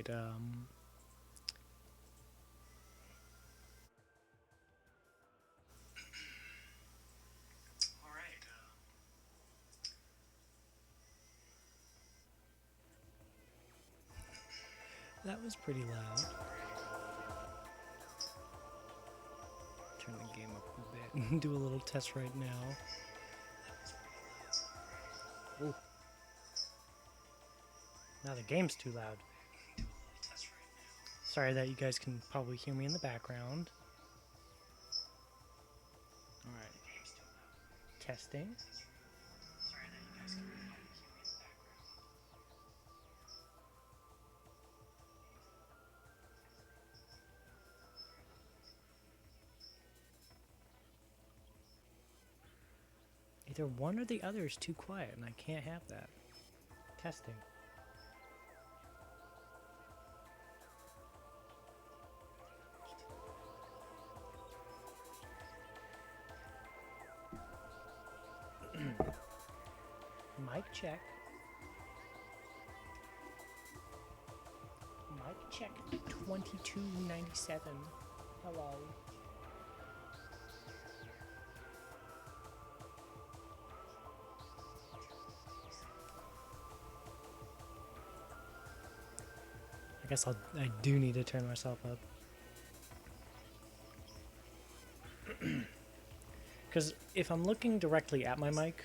right. That was pretty loud. Turn the game up a bit. Do a little test right now. Ooh. Now the game's too loud. Sorry that you guys can probably hear me in the background. Alright. Testing. Either one or the other is too quiet, and I can't have that. Testing. Mic check. Mic check 2297. Hello. I guess I do need to turn myself up. Because if I'm looking directly at my mic,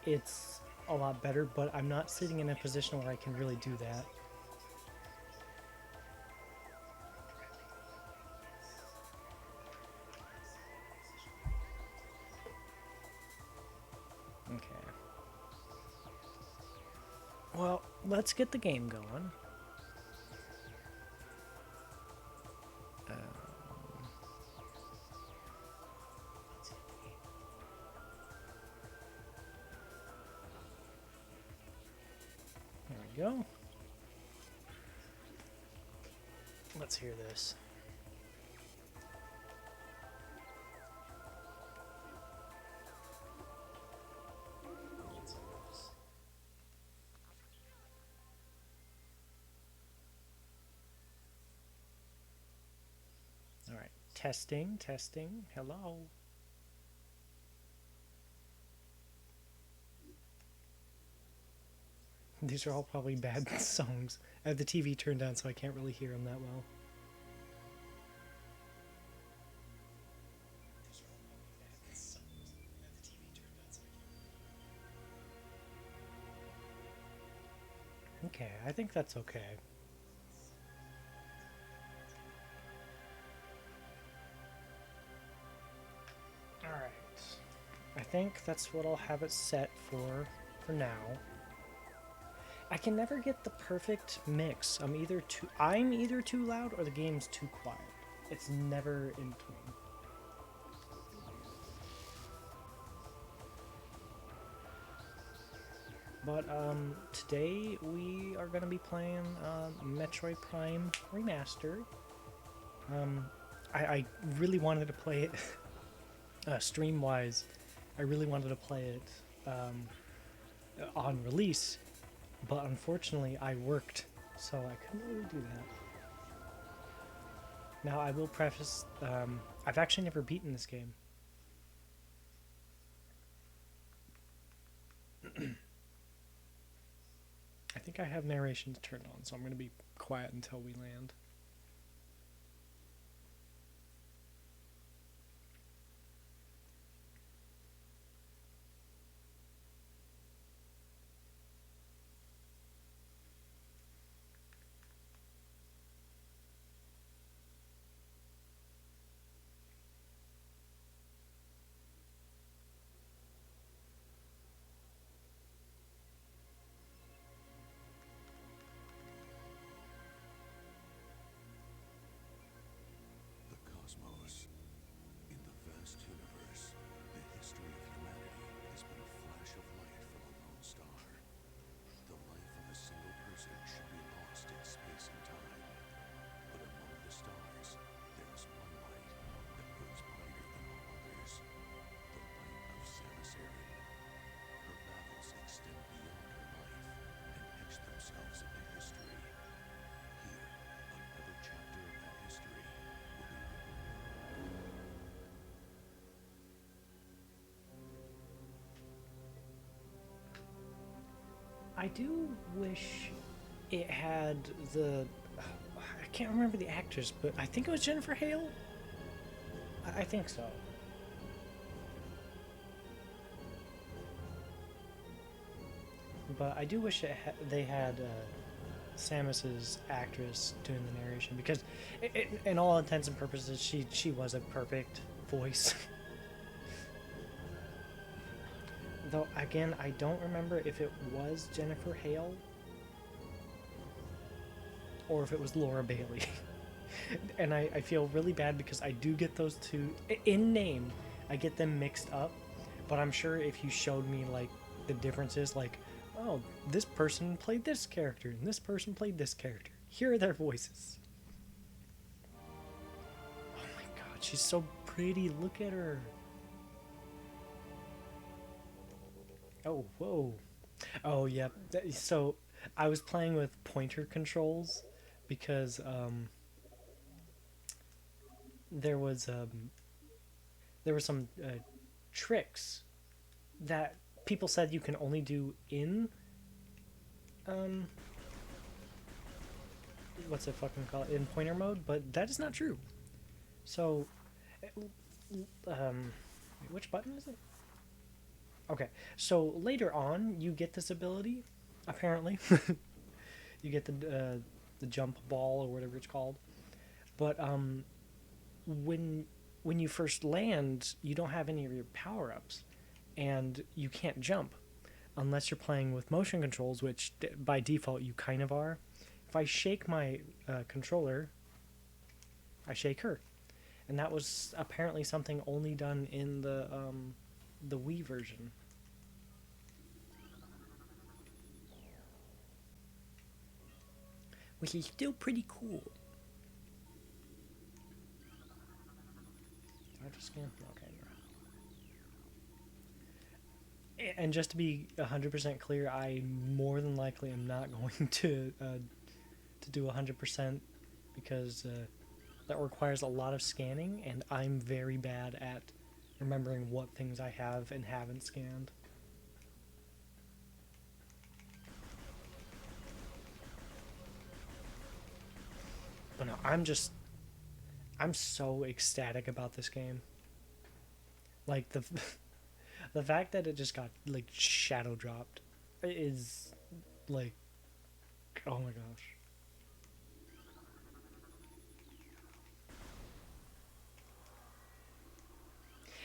it's a lot better, but I'm not sitting in a position where I can really do that. Okay. Well, let's get the game going. There we go. Let's hear this. Alright, testing, testing, hello. These are all probably bad songs. I have the TV turned down so I can't really hear them that well. Okay, I think that's okay. Alright. I think that's what I'll have it set for now. I can never get the perfect mix. I'm either too loud or the game's too quiet. It's never in between. But today we are going to be playing Metroid Prime Remaster. I really wanted to play it stream-wise. I really wanted to play it on release, but unfortunately I worked, so I couldn't really do that. Now I will preface, I've actually never beaten this game. I think I have narration turned on, so I'm going to be quiet until we land. I do wish it had the. I can't remember the actress, but I think it was Jennifer Hale. I think so. But I do wish they had Samus's actress doing the narration because, in all intents and purposes, she was a perfect voice. Though again, I don't remember if it was Jennifer Hale or if it was Laura Bailey. And I feel really bad because I do get those two in name. I get them mixed up, but I'm sure if you showed me like the differences, like, oh, this person played this character and this person played this character. Here are their voices. Oh my god, she's so pretty. Look at her. Oh, whoa. Oh, yeah. So I was playing with pointer controls because there was there were some tricks that people said you can only do in um what's it fucking called, in pointer mode, but that is not true. So which button is it? Okay, so later on you get this ability, apparently. You get the jump ball or whatever it's called, but when when you first land, you don't have any of your power ups, and you can't jump unless you're playing with motion controls, which by default you kind of are. If I shake my controller, I shake her, and that was apparently something only done in the Wii version. Which is still pretty cool. I just scan. Okay. And just to be 100% clear, I more than likely am not going to do 100% because that requires a lot of scanning, and I'm very bad at remembering what things I have and haven't scanned. But no, I'm so ecstatic about this game. Like the fact that it just got like shadow dropped is like, oh my gosh.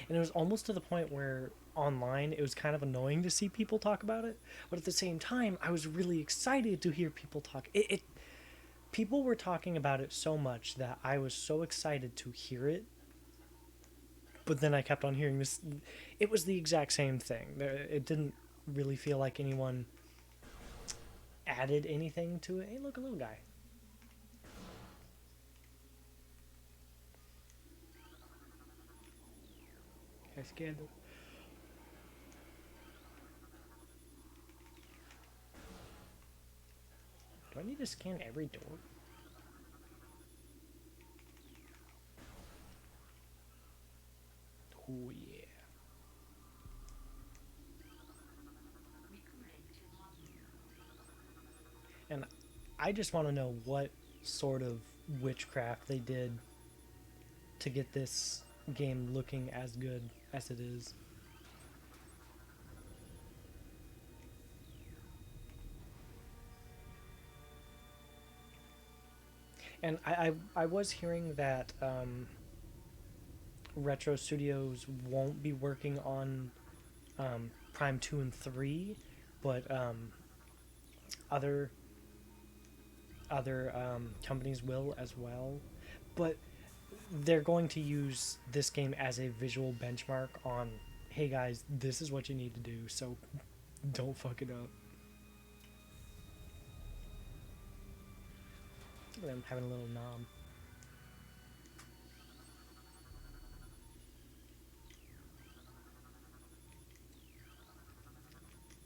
And it was almost to the point where online it was kind of annoying to see people talk about it, but at the same time I was really excited to hear people talk. It people were talking about it so much that I was so excited to hear it. But then I kept on hearing this. It was the exact same thing. It didn't really feel like anyone added anything to it. Hey, look, a little guy. I scanned it. Do I need to scan every door? Oh, yeah. And I just want to know what sort of witchcraft they did to get this game looking as good as it is. And I was hearing that Retro Studios won't be working on Prime 2 and 3, but other companies will as well. But they're going to use this game as a visual benchmark on, hey guys, this is what you need to do, so don't fuck it up. I'm having a little nom.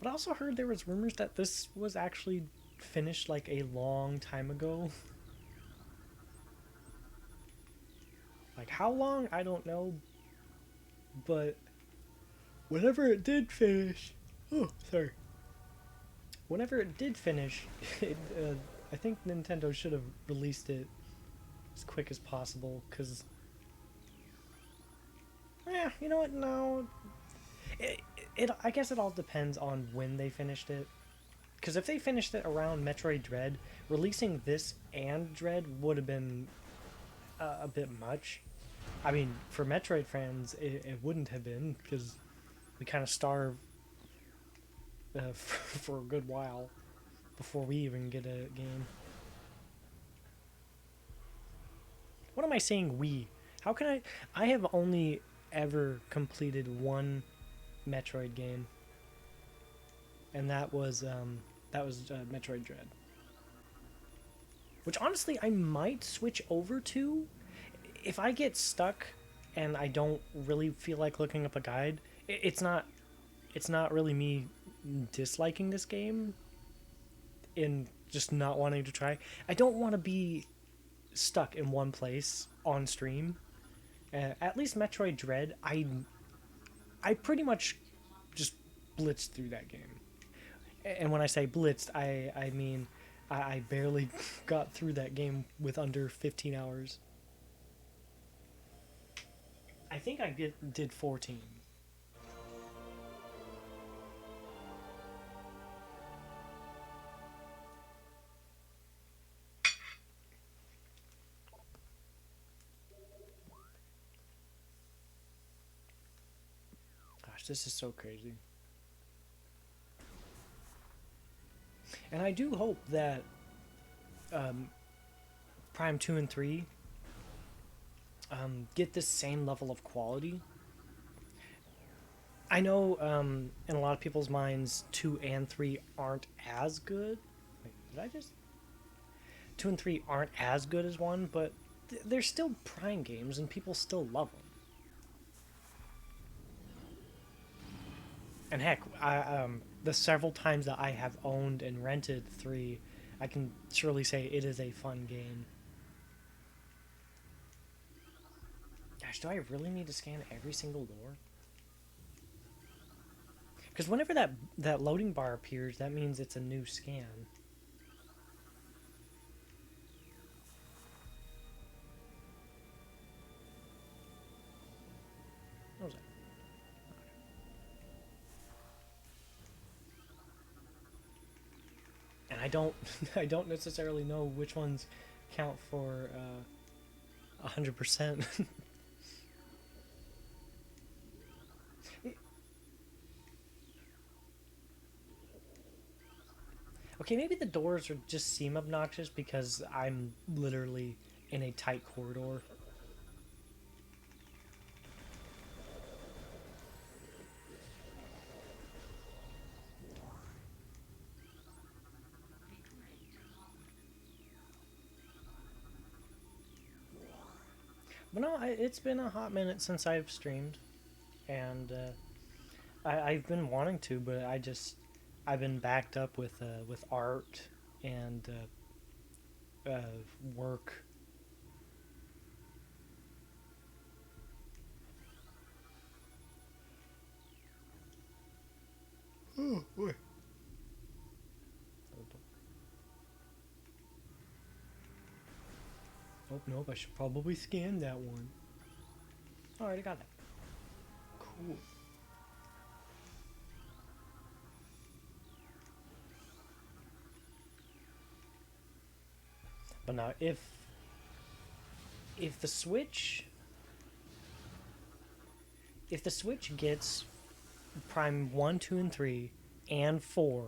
But I also heard there was rumors that this was actually finished like a long time ago. Like how long, I don't know, but whenever it did finish, oh sorry, whenever it did finish, I think Nintendo should have released it as quick as possible. Cause, you know what? No, I guess it all depends on when they finished it. Because if they finished it around Metroid Dread, releasing this and Dread would have been a bit much. I mean, for Metroid fans, it wouldn't have been because we kind of starved for a good while before we even get a game. What am I saying? We? How can I? I have only ever completed one Metroid game, and that was Metroid Dread. Which honestly, I might switch over to if I get stuck and I don't really feel like looking up a guide. It's not really me disliking this game and just not wanting to try. I don't want to be stuck in one place on stream. At least Metroid Dread, I pretty much just blitzed through that game. And when I say blitzed, I mean I barely got through that game with under 15 hours. I think did 14. Gosh, this is so crazy. And I do hope that um, Prime 2 and 3 get this same level of quality. I know in a lot of people's minds, 2 and 3 aren't as good. Wait, did I just? 2 and 3 aren't as good as 1, but they're still Prime games and people still love them. And heck, the several times that I have owned and rented 3, I can surely say it is a fun game. Gosh, do I really need to scan every single door? Because whenever that loading bar appears, that means it's a new scan. What was that? And I don't I don't necessarily know which ones count for 100%. Okay, maybe the doors are just seem obnoxious because I'm literally in a tight corridor. But no, it's been a hot minute since I've streamed, and I've been wanting to, but I've been backed up with art and work. Oh boy. Oh nope, I should probably scan that one. Oh, I already got that. Cool. But now, if the Switch if the Switch gets Prime 1, 2, and 3 and 4,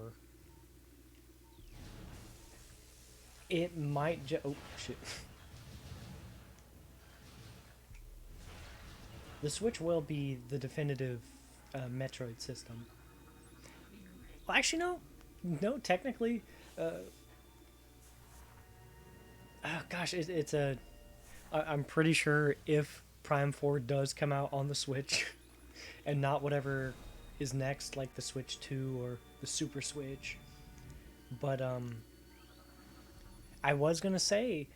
it might oh shit. The Switch will be the definitive Metroid system. Well, actually, no. No, technically. Gosh, it's a. I'm pretty sure if Prime 4 does come out on the Switch and not whatever is next, like the Switch 2 or the Super Switch. But, I was gonna say,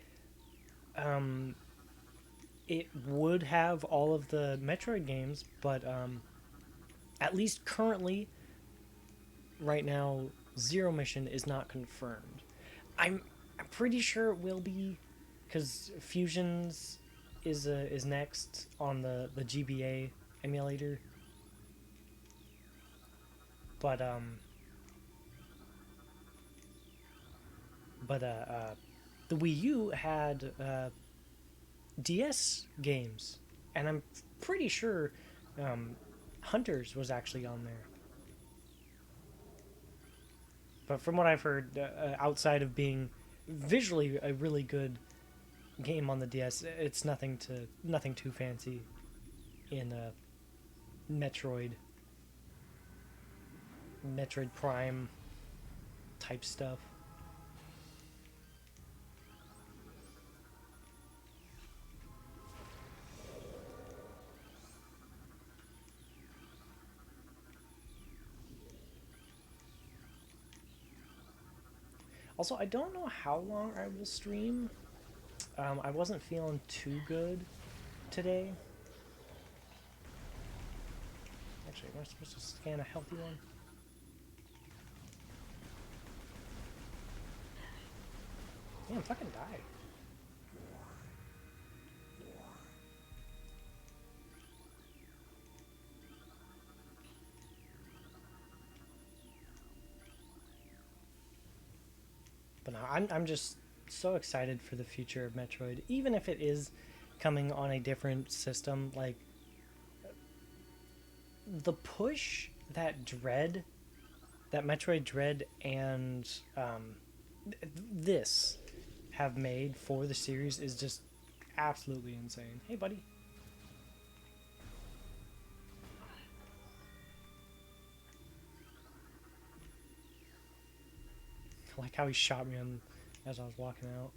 um, it would have all of the Metroid games, but, at least currently, right now, Zero mission is not confirmed. I'm I'm pretty sure it will be, because Fusions is next on the GBA emulator. But the Wii U had DS games, and I'm pretty sure Hunters was actually on there. But from what I've heard, outside of being visually a really good game on the DS, it's nothing too fancy in Metroid Metroid Prime type stuff. Also, I don't know how long I will stream. I wasn't feeling too good today. Actually, am I supposed to scan a healthy one? Damn, fucking die. But no, I'm just so excited for the future of Metroid, even if it is coming on a different system. Like the push that Dread, that Metroid Dread, and this have made for the series is just absolutely insane. Hey, buddy. I like how he shot me as I was walking out.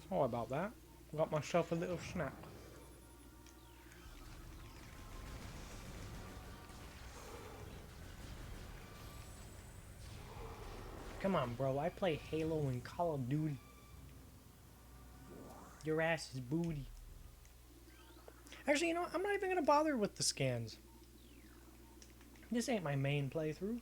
Sorry about that. Got myself a little snack. Come on, bro. I play Halo and Call of Duty. Your ass is booty. Actually, you know what? I'm not even gonna bother with the scans. This ain't my main playthrough.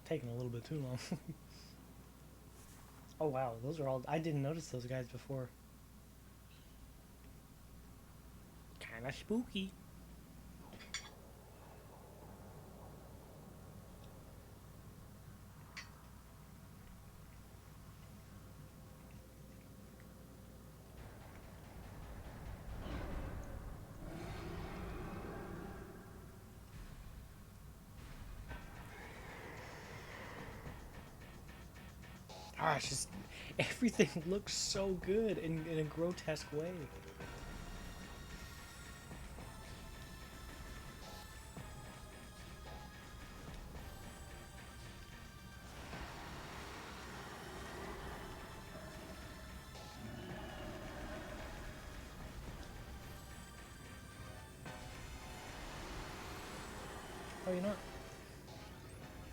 Taking a little bit too long. Oh wow, those are all. I didn't notice those guys before. Kinda spooky. Ah, it's just everything looks so good in a grotesque way. Oh, you know what?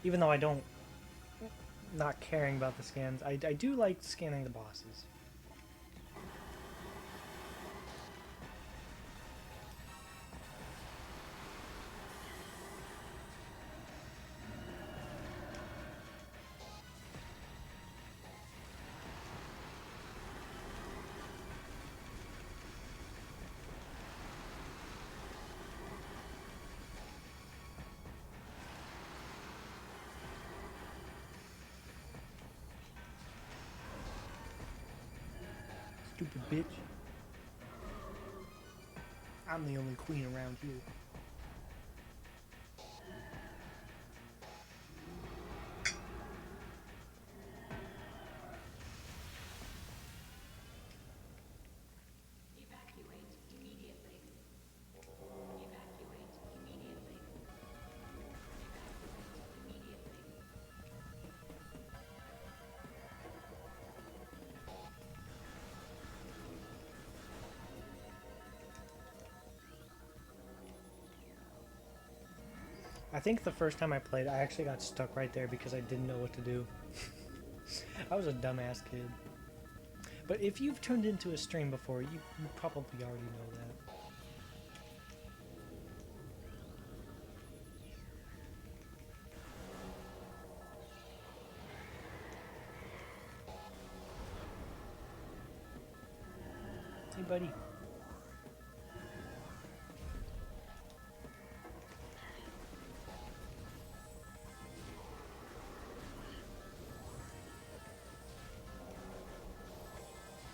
Even though I don't, not caring about the scans, I do like scanning the bosses. stupid bitch. I'm the only queen around here. I think the first time I played, I actually got stuck right there because I didn't know what to do. I was a dumbass kid. But if you've tuned into a stream before, you probably already know that. Hey, buddy.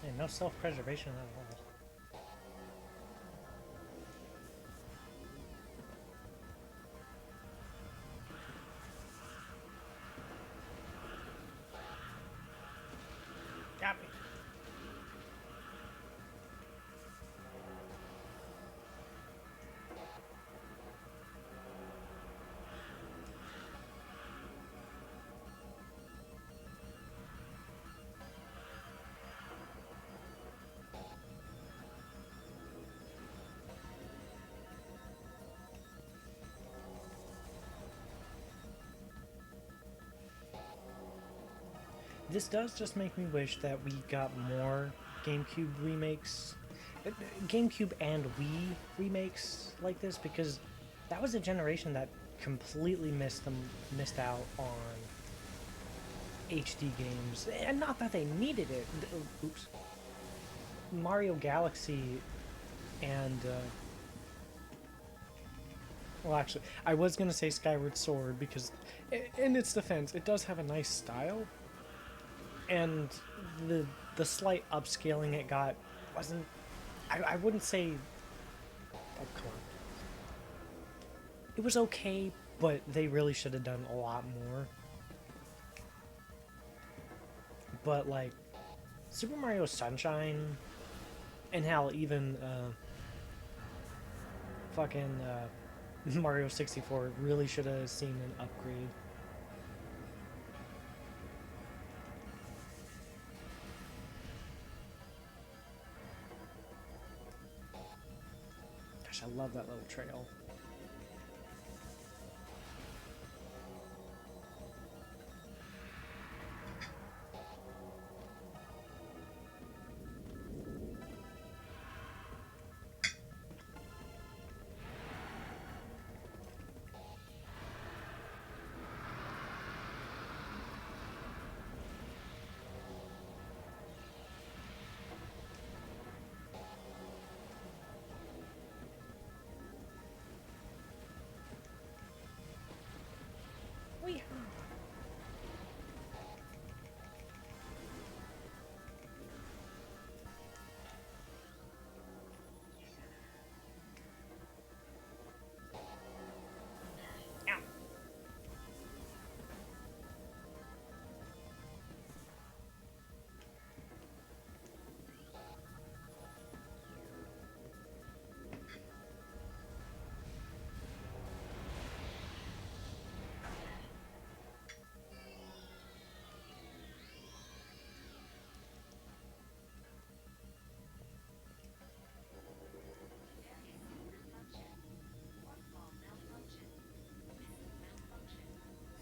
Man, no self-preservation at all. Got me. This does just make me wish that we got more GameCube remakes, GameCube and Wii remakes like this, because that was a generation that completely missed out on HD games, and not that they needed it. Oops. Mario Galaxy and well, actually, I was gonna say Skyward Sword because, in its defense, it does have a nice style. And the slight upscaling it got wasn't... I wouldn't say... Oh, come on. It was okay, but they really should have done a lot more. But, like, Super Mario Sunshine, and hell, even, fucking, Mario 64 really should have seen an upgrade. I love that little trail.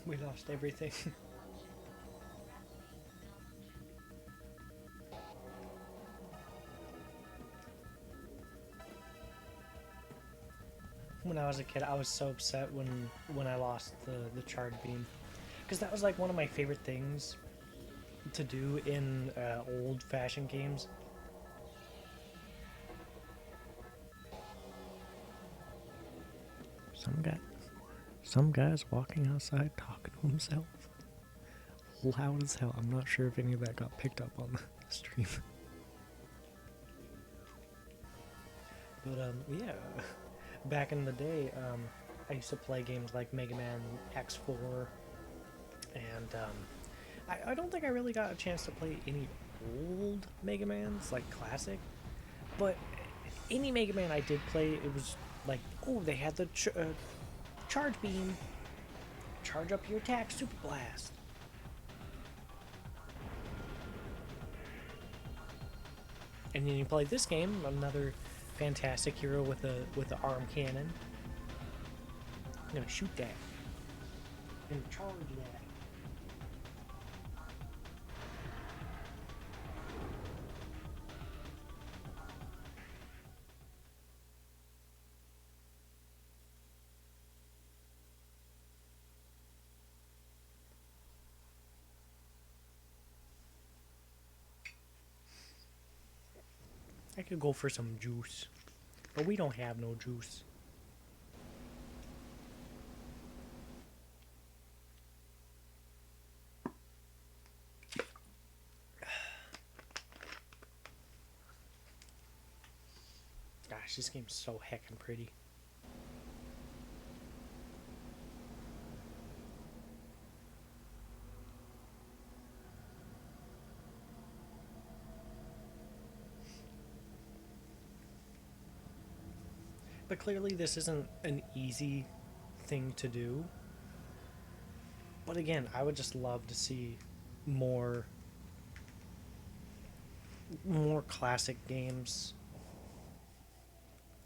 We lost everything. When I was a kid, I was so upset when I lost the charred beam, because that was like one of my favorite things to do in old-fashioned games. Some guy's walking outside talking to himself, loud as hell. I'm not sure if any of that got picked up on the stream. But yeah, back in the day, I used to play games like Mega Man X4, and I don't think I really got a chance to play any old Mega Mans, like classic. But any Mega Man I did play, it was like, oh, they had the charge beam, charge up your attack, super blast. And then you play this game, another fantastic hero with a arm cannon. I'm gonna shoot that and charge that. I could go for some juice, but we don't have no juice. Gosh, this game's so heckin' pretty. But clearly this isn't an easy thing to do. But again, I would just love to see more more classic games.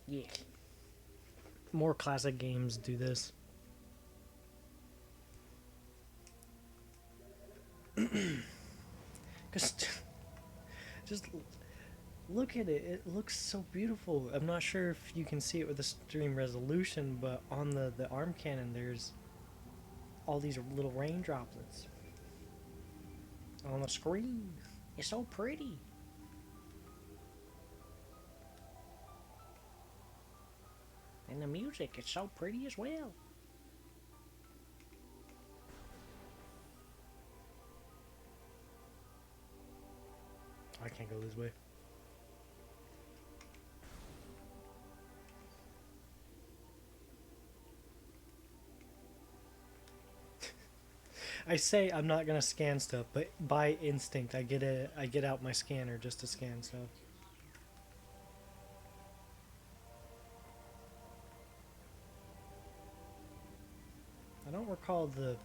Yeah. More classic games do this. Cuz just look at it. It looks so beautiful. I'm not sure if you can see it with the stream resolution, but on the arm cannon there's all these little rain droplets on the screen. It's so pretty. And the music, it's so pretty as well. I can't go this way. I say I'm not gonna scan stuff, but by instinct I get out my scanner just to scan stuff. I don't recall the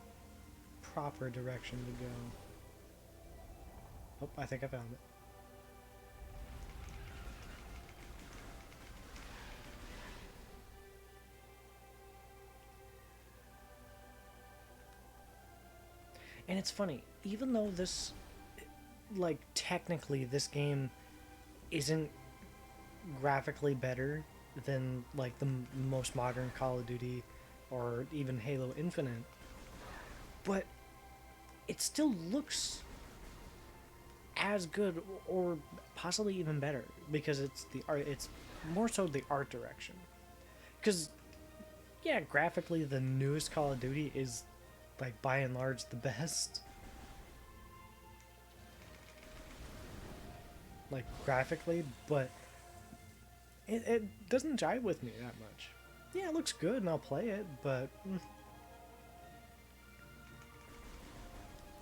proper direction to go. Oh, I think I found it. And it's funny, even though this, like, technically this game isn't graphically better than, like, the most modern Call of Duty or even Halo Infinite, but it still looks as good or possibly even better because it's the art. It's more so the art direction. Because yeah, graphically the newest Call of Duty is like by and large the best. Like graphically, but it doesn't jive with me that much. Yeah, it looks good and I'll play it, but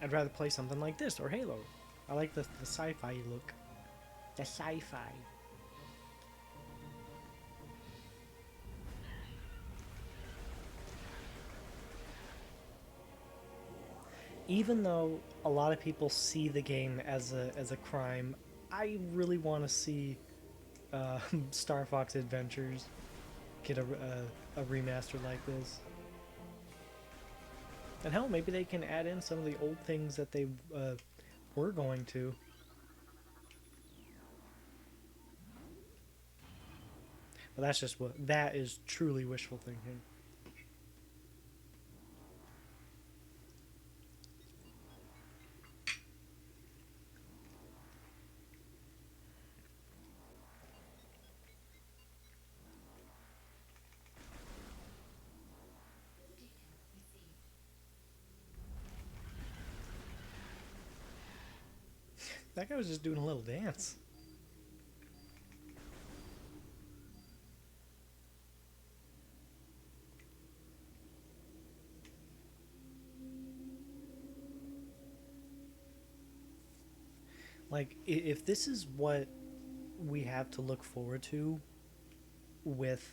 I'd rather play something like this or Halo. I like the sci-fi look. The sci-fi. Even though a lot of people see the game as a crime, I really want to see Star Fox Adventures get a remaster like this. And hell, maybe they can add in some of the old things that they were going to. But that's just that is truly wishful thinking. That guy was just doing a little dance. Like, if this is what we have to look forward to with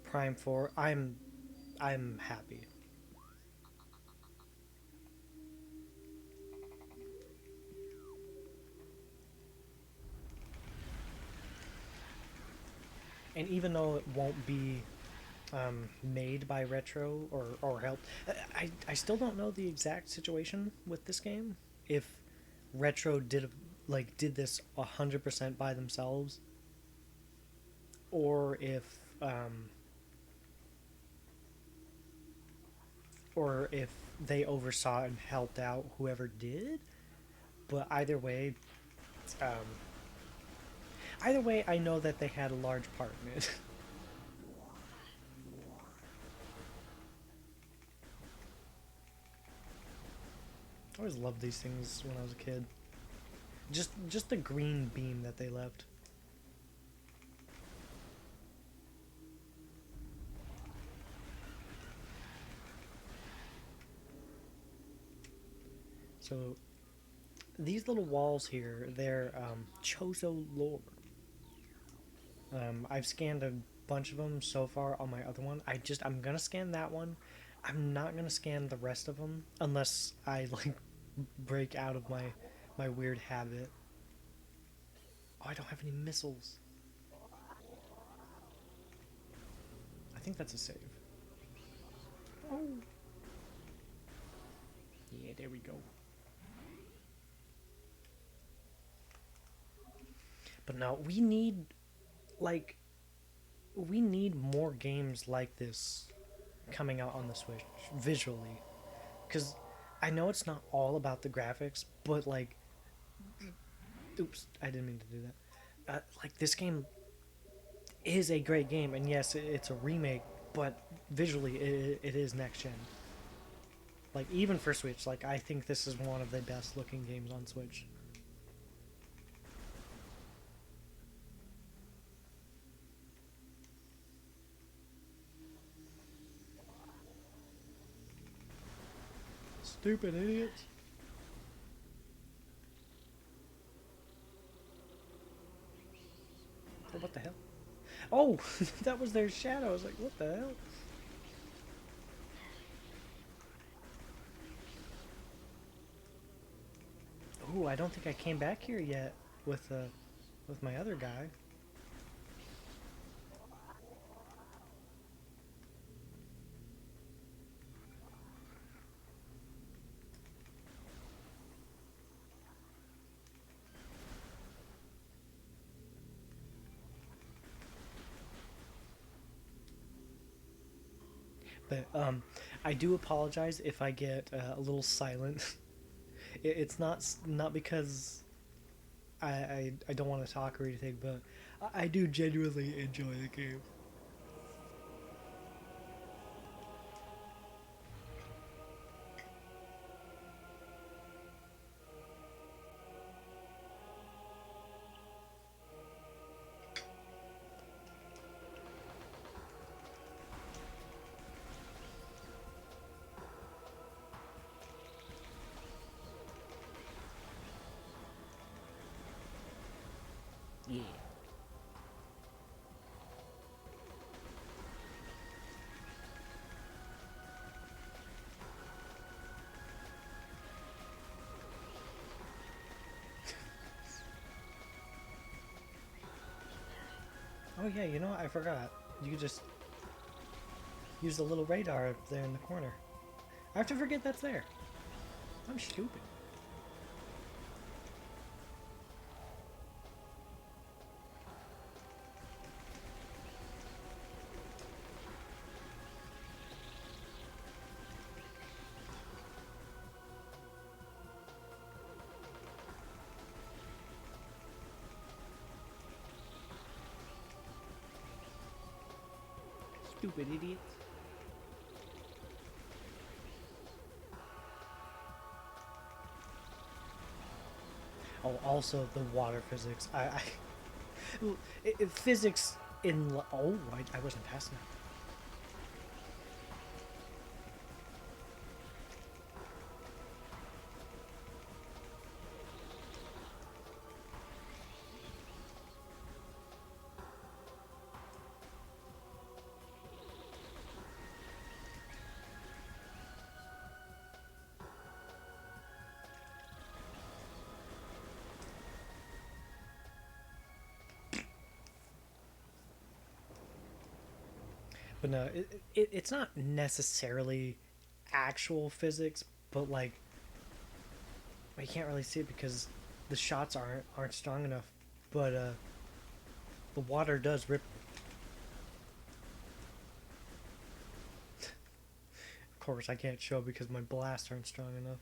Prime 4, I'm happy. And even though it won't be made by Retro or helped, I still don't know the exact situation with this game. If Retro did this 100% by themselves, or if they oversaw and helped out whoever did. But um, either way, I know that they had a large part in it. I always loved these things when I was a kid. Just the green beam that they left. So these little walls here, they're Chozo lore. I've scanned a bunch of them so far on my other one. I'm gonna scan that one. I'm not gonna scan the rest of them unless I like break out of my weird habit. Oh, I don't have any missiles. I think that's a save. Oh. Yeah, there we go. But no, like we need more games like this coming out on the Switch visually, because I know it's not all about the graphics, but like, oops, I didn't mean to do that. Like this game is a great game, and yes, it's a remake, but visually it is next gen. Like even for Switch, like I think this is one of the best looking games on Switch. Stupid idiots. Oh, what the hell? Oh, that was their shadow. I was like, what the hell? Oh, I don't think I came back here yet with my other guy. But I do apologize if I get a little silent. It's not because I don't want to talk or anything, but I do genuinely enjoy the game. Yeah. Oh yeah, you know what? I forgot. You could just use the little radar up there in the corner. I have to forget that's there. I'm stupid. Stupid idiot. Oh, also the water physics. Physics in. Oh, I wasn't past that. But no, it's not necessarily actual physics, but like you can't really see it because the shots aren't strong enough. But the water does rip. Of course, I can't show because my blasts aren't strong enough.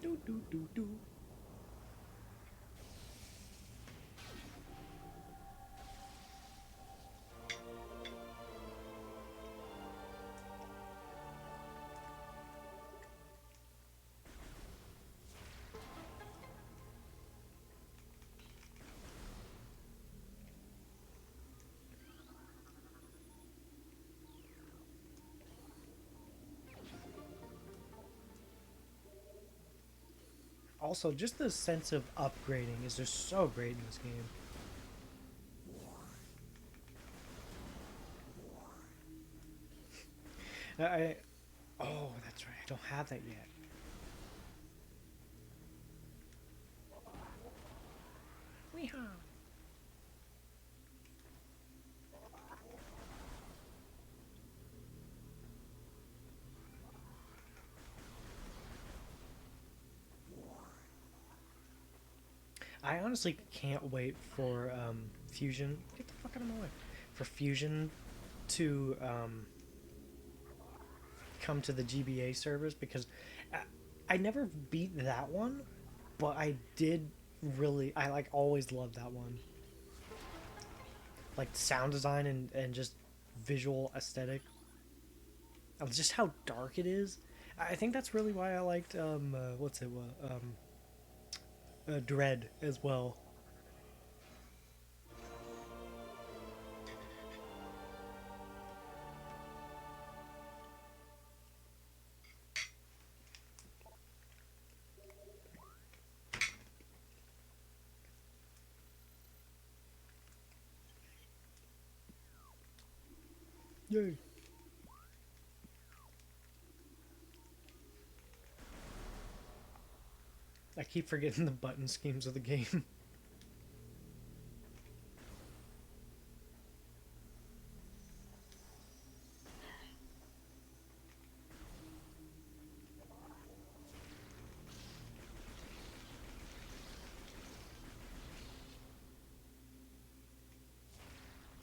Do do do do. Also, just the sense of upgrading is just so great in this game. I oh, that's right. I don't have that yet. Weehaw. I honestly can't wait for Fusion. Get the fuck out of my way. For Fusion to come to the GBA servers because I, I never beat that one, but I did really. I like always loved that one. Like sound design and just visual aesthetic. Just how dark it is. I think that's really why I liked what's it Dread as well. Yay! I keep forgetting the button schemes of the game.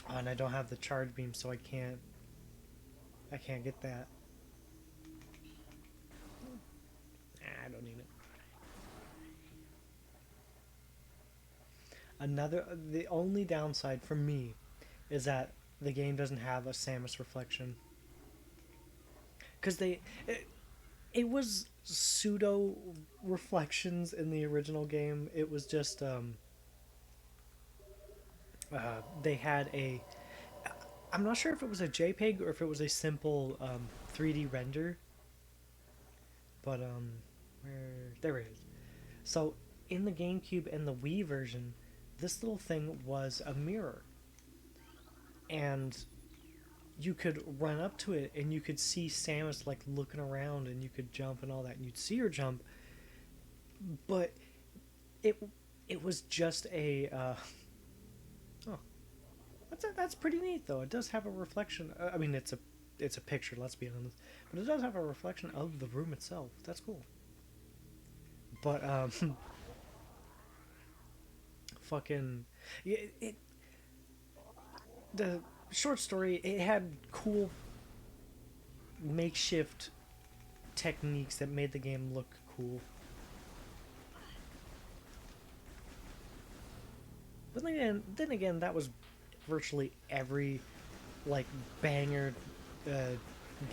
Oh, and I don't have the charge beam, so I can't get that. I don't need it. The only downside for me is that the game doesn't have a Samus reflection. Because it was pseudo reflections in the original game. It was just, they had a. I'm not sure if it was a JPEG or if it was a simple 3D render, but, there it is. So, in the GameCube and the Wii version, this little thing was a mirror. And you could run up to it and you could see Samus like looking around and you could jump and all that and you'd see her jump, but it it was just a oh, that's pretty neat though. It does have a reflection. I mean, it's a picture. Let's be honest, but it does have a reflection of the room itself. That's cool. But fucking it the short story. It had cool makeshift techniques that made the game look cool. But then again, that was virtually every like banger uh,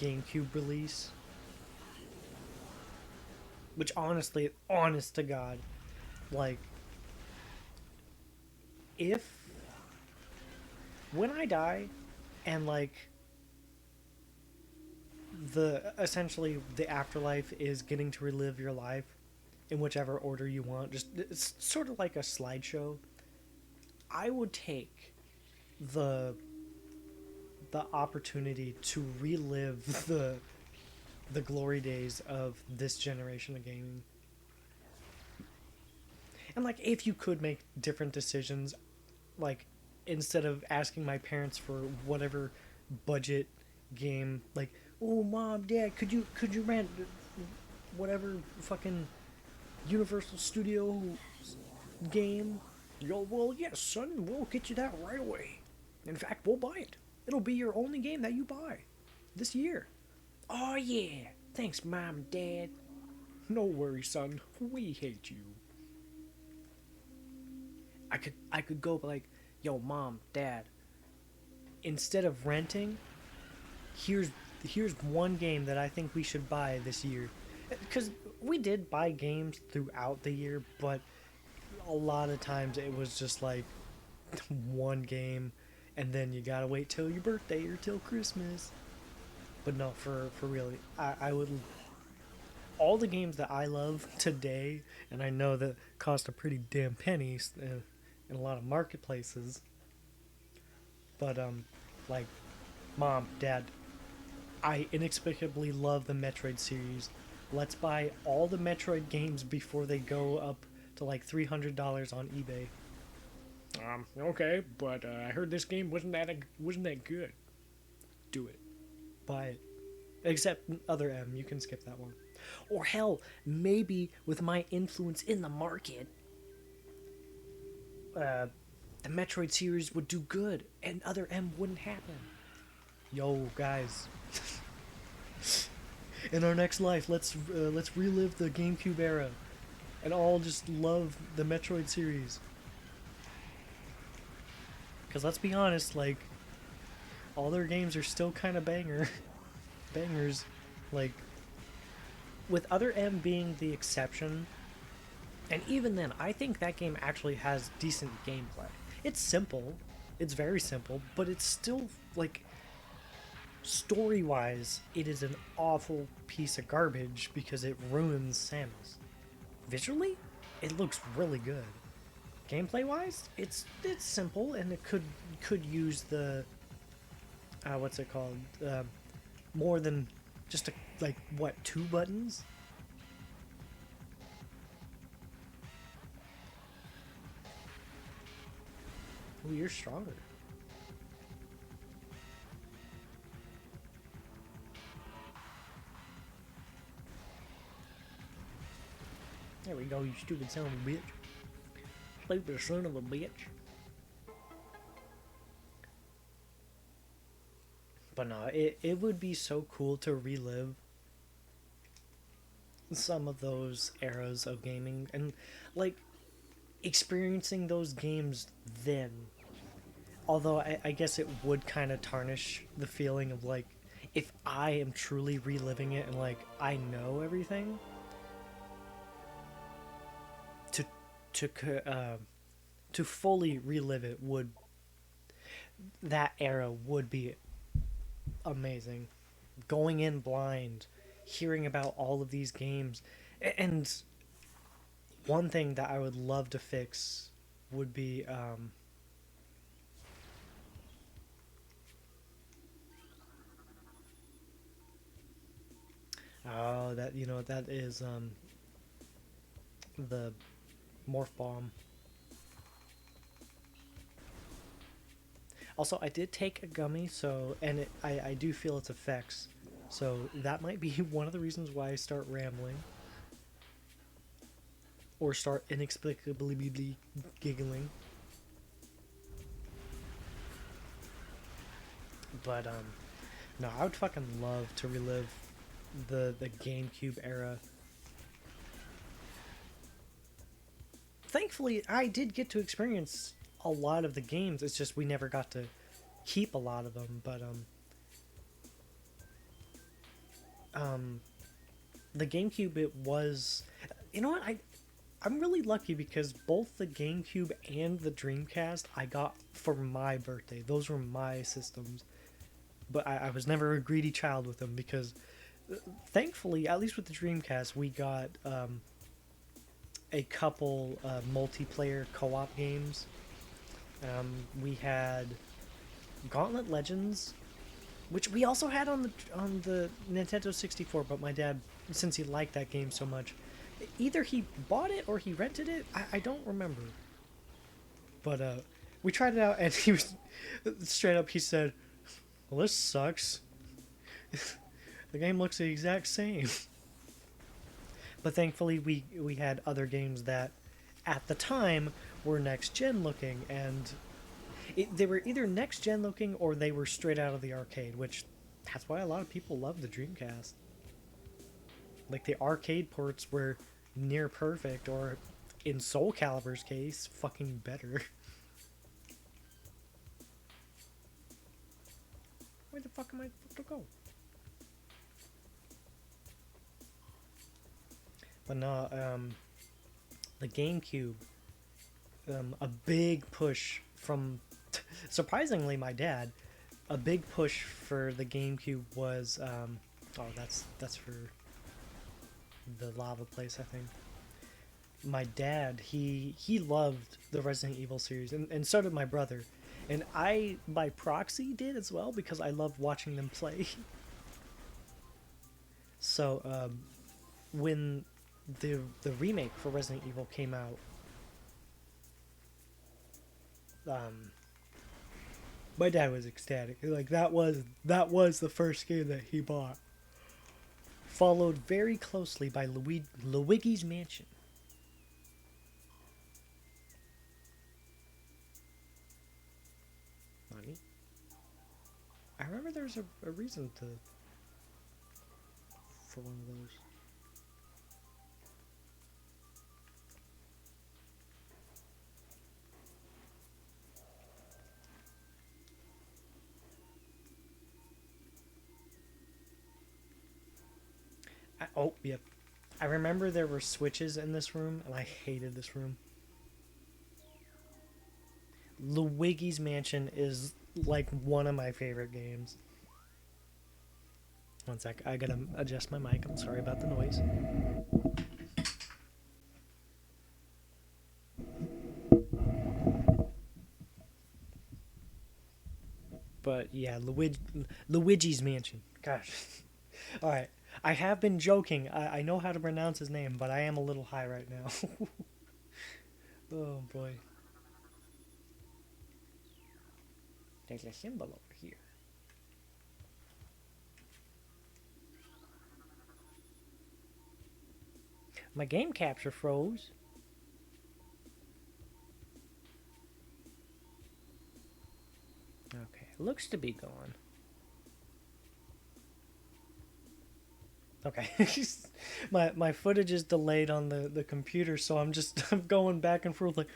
GameCube release. Which honestly, honest to God, like if when I die and like the essentially the afterlife is getting to relive your life in whichever order you want, just it's sort of like a slideshow. I would take the the opportunity to relive the glory days of this generation of gaming. And like if you could make different decisions, like instead of asking my parents for whatever budget game, like, oh mom, dad, could you rent whatever fucking Universal Studio game? Yo, well, yes, son, we'll get you that right away. In fact, we'll buy it. It'll be your only game that you buy this year. Oh yeah, thanks, mom and dad. No worries, son. We hate you. I could go like, yo, mom, dad. Instead of renting, here's here's one game that I think we should buy this year. Because we did buy games throughout the year, but a lot of times it was just like one game, and then you gotta wait till your birthday or till Christmas. But no, for really, I would all the games that I love today, and I know that cost a pretty damn penny in a lot of marketplaces. But like, mom, dad, I inexplicably love the Metroid series. Let's buy all the Metroid games before they go up to like $300 on eBay. Okay, but I heard this game wasn't that good. Do it. Buy it. Except Other M, you can skip that one. Or hell, maybe with my influence in the market, the Metroid series would do good, and Other M wouldn't happen. Yo, guys. In our next life, let's relive the GameCube era, and all just love the Metroid series. Because let's be honest, like, all their games are still kind of bangers. Like, with Other M being the exception, and even then, I think that game actually has decent gameplay. It's simple, it's very simple, but it's still, like, story-wise, it is an awful piece of garbage because it ruins Samus. Visually, it looks really good. Gameplay-wise, it's simple, and it could use the what's it called? More than just like what, 2 buttons? Ooh, you're stronger. There we go, you stupid son of a bitch. Stupid son of a bitch. But no, it would be so cool to relive some of those eras of gaming and like experiencing those games then. Although I guess it would kind of tarnish the feeling of like if I am truly reliving it and like I know everything to to fully relive it would that era would be amazing. Going in blind, hearing about all of these games, and one thing that I would love to fix would be oh, that, you know, that is the morph bomb. Also, I did take a gummy, so and I do feel its effects, so that might be one of the reasons why I start rambling or start inexplicably giggling. But no, I would fucking love to relive the GameCube era. Thankfully, I did get to experience a lot of the games. It's just we never got to keep a lot of them. But um, the GameCube, it was, you know what, I'm really lucky because both the GameCube and the Dreamcast I got for my birthday. Those were my systems. But I was never a greedy child with them because thankfully, at least with the Dreamcast, we got a couple multiplayer co-op games. We had Gauntlet Legends, which we also had on the Nintendo 64, but my dad, since he liked that game so much, either he bought it or he rented it. I don't remember. But We tried it out, and he was straight up. He said, "Well, this sucks. The game looks the exact same." But thankfully, we had other games that, at the time, were next gen looking, and they were either next gen looking or they were straight out of the arcade, which that's why a lot of people love the Dreamcast. Like the arcade ports were near perfect, or in Soul Calibur's case, fucking better. Where the fuck am I supposed to go? But no, the GameCube, a big push from, surprisingly, my dad. A big push for the GameCube was, oh, that's for the lava place, I think. My dad, he loved the Resident Evil series, and so did my brother. And I, by proxy, did as well because I loved watching them play. So, when the remake for Resident Evil came out, my dad was ecstatic. Like that was the first game that he bought. Followed very closely by Luigi's Mansion. Money. I remember there's a reason for one of those. Oh, yep. I remember there were switches in this room, and I hated this room. Luigi's Mansion is like one of my favorite games. One sec, I gotta adjust my mic. I'm sorry about the noise. But yeah, Luigi's Mansion. Gosh. Alright. I have been joking. I know how to pronounce his name, but I am a little high right now. Oh boy. There's a symbol over here. My game capture froze. Okay, looks to be gone. Okay, my footage is delayed on the computer, so I'm going back and forth like,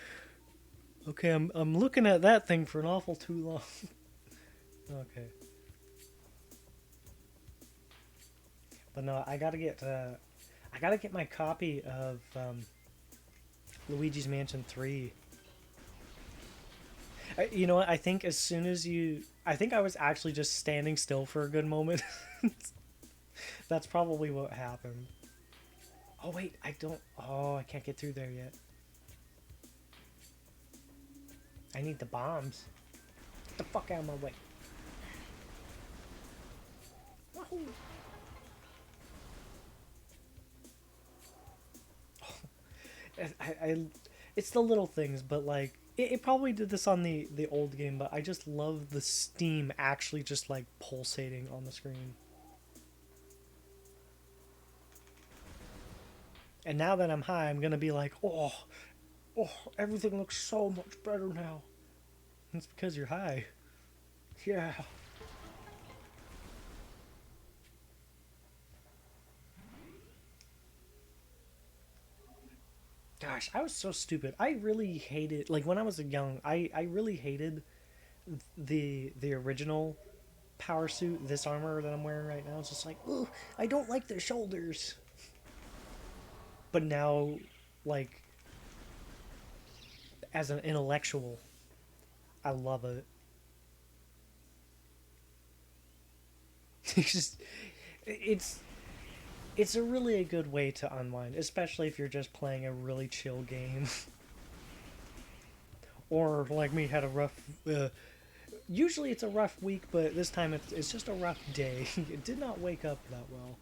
okay, I'm looking at that thing for an awful too long. Okay, but no, I gotta get my copy of Luigi's Mansion 3. You know what? I think as soon as I think I was actually just standing still for a good moment. That's probably what happened. Oh wait, I don't. Oh, I can't get through there yet. I need the bombs. Get the fuck out of my way. Wahoo! It's the little things, but like it probably did this on the old game, but I just love the steam actually just like pulsating on the screen. And now that I'm high, I'm gonna be like, oh, everything looks so much better now. It's because you're high. Yeah. Gosh, I was so stupid. I really hated, like when I was young, I really hated the original power suit, this armor that I'm wearing right now. It's just like, ugh, I don't like the shoulders. But now, like, as an intellectual, I love it. It's just, it's it's a really a good way to unwind, especially if you're just playing a really chill game. Or like me, had a rough. Usually it's a rough week, but this time it's just a rough day. It did not wake up that well.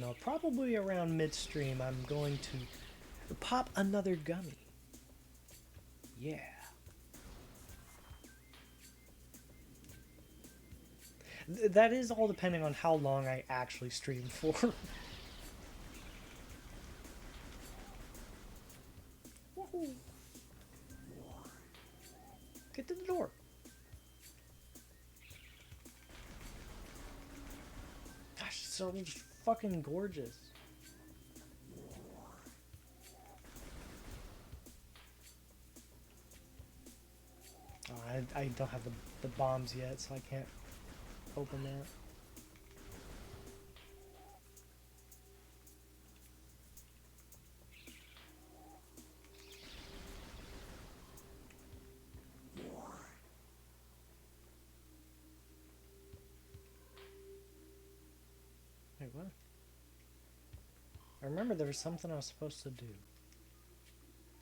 don't know, probably around midstream, I'm going to pop another gummy. Yeah. That is all depending on how long I actually stream for. Woohoo. Get to the door. Gosh, it's so just fucking gorgeous. Oh, I don't have the bombs yet, so I can't open that. Wait, what? I remember there was something I was supposed to do.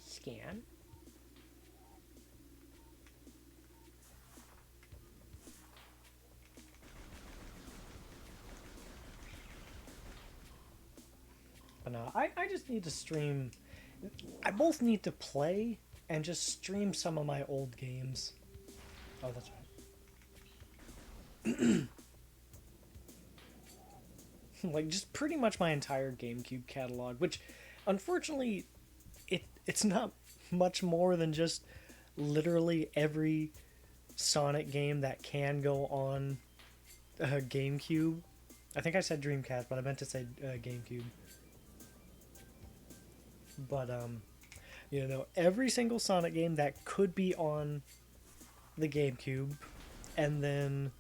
Scan? But no, I just need to stream. I both need to play and just stream some of my old games. Oh, that's right. Like, just pretty much my entire GameCube catalog, which, unfortunately, it's not much more than just literally every Sonic game that can go on GameCube. I think I said Dreamcast, but I meant to say GameCube. But, you know, every single Sonic game that could be on the GameCube, and then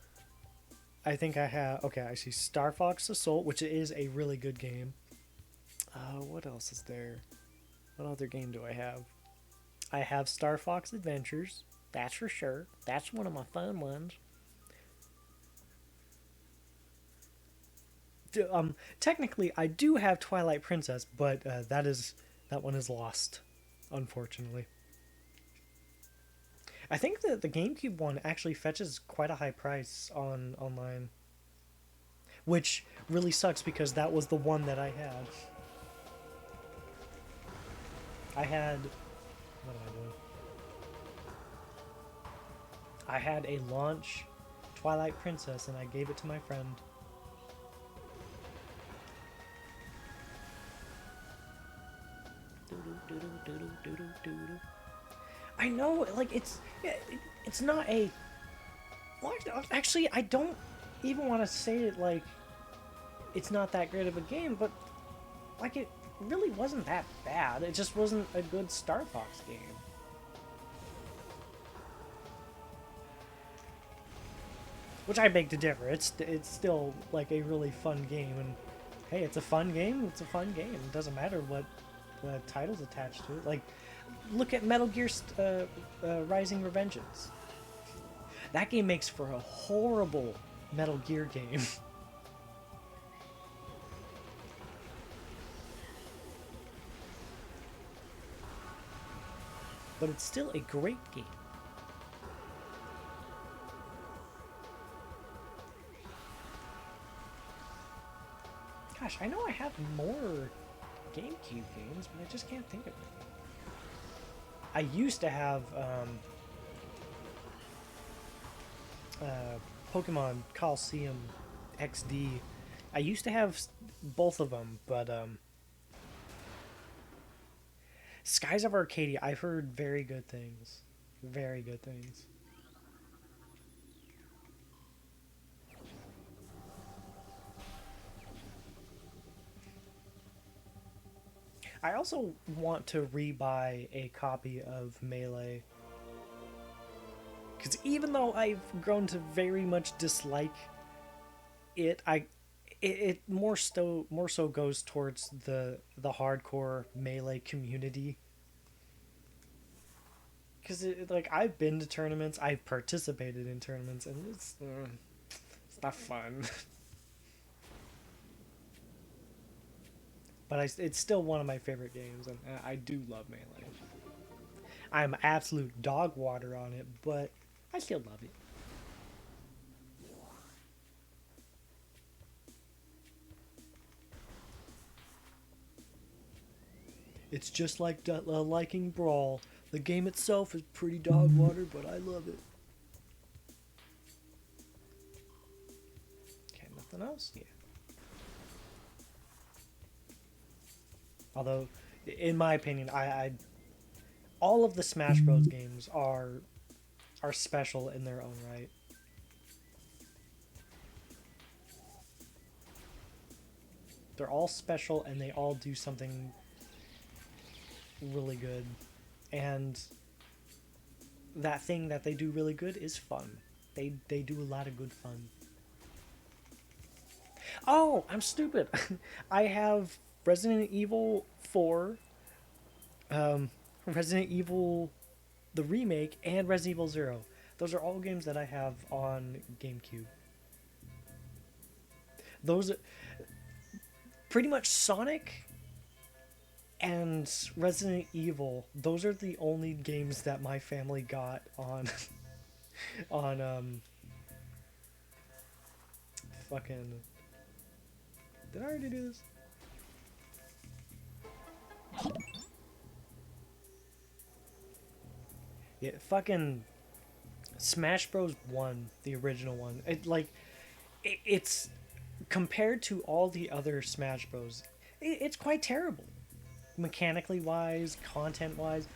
I think I have, okay, I see Star Fox Assault, which is a really good game. What else is there? What other game do I have? I have Star Fox Adventures, that's for sure. That's one of my fun ones. Technically, I do have Twilight Princess, but that one is lost, unfortunately. I think that the GameCube one actually fetches quite a high price online, which really sucks because that was the one that I had. I had, what am I doing? I had a launch Twilight Princess and I gave it to my friend. I know, like, it's not a... Well, actually, I don't even want to say it like it's not that great of a game, but, like, it really wasn't that bad. It just wasn't a good Star Fox game. Which I beg to differ. It's still, like, a really fun game, and hey, it's a fun game, it's a fun game. It doesn't matter what the title's attached to it. Like, look at Metal Gear Rising Revengeance. That game makes for a horrible Metal Gear game. But it's still a great game. Gosh, I know I have more GameCube games, but I just can't think of any. I used to have Pokemon Coliseum XD. I used to have both of them, but Skies of Arcadia, I've heard very good things. Very good things. I also want to rebuy a copy of Melee. Because even though I've grown to very much dislike it, it more so goes towards the hardcore Melee community. Because like, I've been to tournaments, I've participated in tournaments, and it's not fun. But it's still one of my favorite games, and I do love Melee. I'm absolute dog water on it, but I still love it. It's just like liking Brawl. The game itself is pretty dog water, but I love it. Okay, nothing else? Yeah. Although, in my opinion, I all of the Smash Bros. Games are special in their own right. They're all special and they all do something really good. And that thing that they do really good is fun. They do a lot of good fun. Oh, I'm stupid. I have Resident Evil 4, um, Resident Evil the remake, and Resident Evil 0. Those are all games that I have on GameCube. Those pretty much Sonic and Resident Evil. Those are the only games that my family got on on fucking. Did I already do this? Yeah, fucking Smash Bros. 1, the original one. It's compared to all the other Smash Bros. It's quite terrible, mechanically wise, content wise,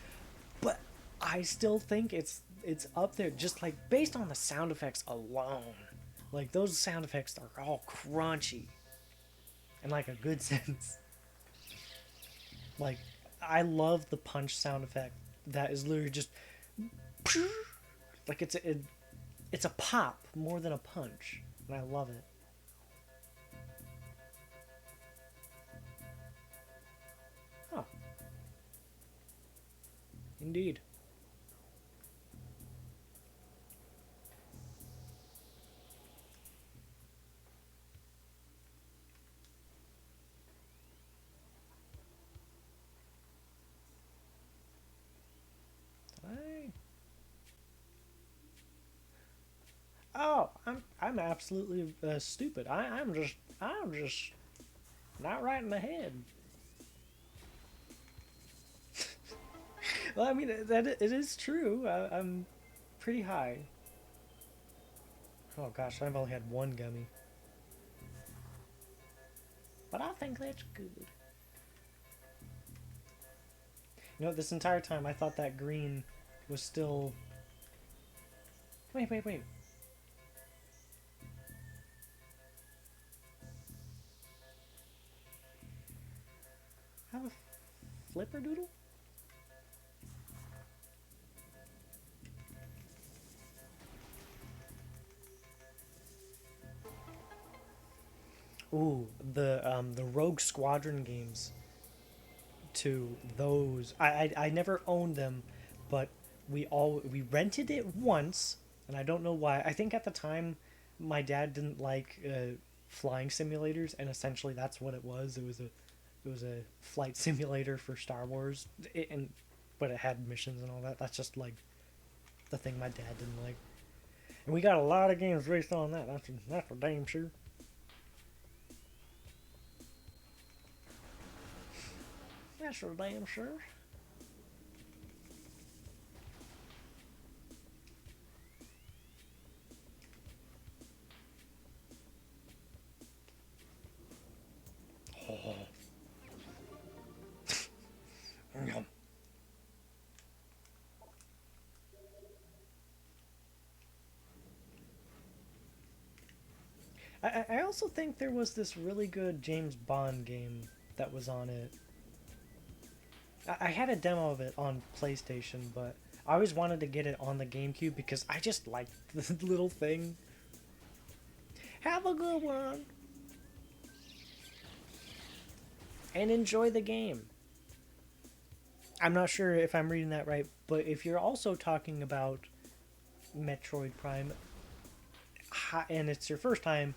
but I still think it's up there. Just like based on the sound effects alone, like those sound effects are all crunchy, in like a good sense. Like I love the punch sound effect that is literally just like it's a pop more than a punch, and I love it. Huh? Indeed. I Oh, I'm absolutely stupid. I'm just not right in the head. Well, I mean it is true. I'm pretty high. Oh gosh, I've only had one gummy, but I think that's good. You know, this entire time I thought that green was still. Wait, wait, wait. Have a flipper doodle? Ooh, the Rogue Squadron games. To those, I never owned them, but we rented it once, and I don't know why. I think at the time, my dad didn't like flying simulators, and essentially that's what it was. It was a flight simulator for Star Wars, but it had missions and all that. That's just like the thing my dad didn't like, and we got a lot of games based on that. That's for damn sure. That's for damn sure. Oh. I also think there was this really good James Bond game that was on it. I had a demo of it on PlayStation, but I always wanted to get it on the GameCube because I just liked the little thing. Have a good one and enjoy the game. I'm not sure if I'm reading that right, but if you're also talking about Metroid Prime and it's your first time,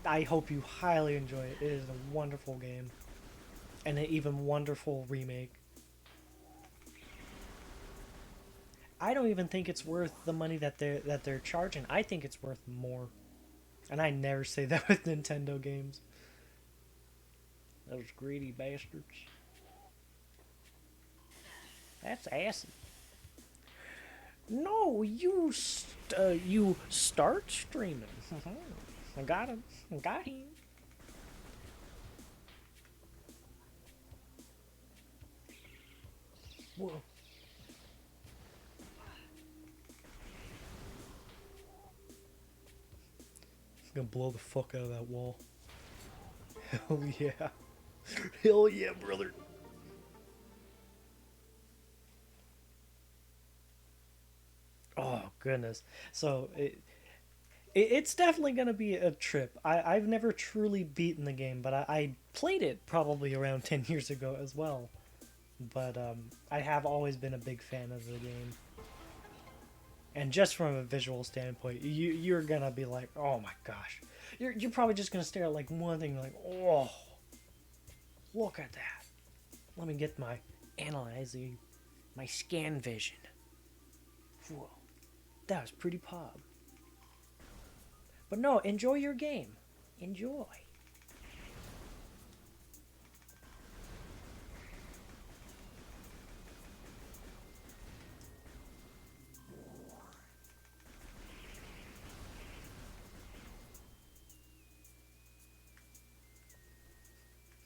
I hope you highly enjoy it. It is a wonderful game and an even wonderful remake. I don't even think it's worth the money that they're charging. I think it's worth more. And I never say that with Nintendo games. Those greedy bastards. That's acid. No, you start streaming. I got him. I got him. Whoa. Gonna blow the fuck out of that wall. Hell yeah. Hell yeah, brother. Oh goodness. So it's definitely gonna be a trip. I've never truly beaten the game, but I played it probably around 10 years ago as well. But I have always been a big fan of the game. And just from a visual standpoint, you're gonna be like, oh my gosh. You're probably just gonna stare at like one thing, like, oh, look at that. Let me get my analyzer, my scan vision. Whoa, that was pretty pog. But no, enjoy your game. Enjoy.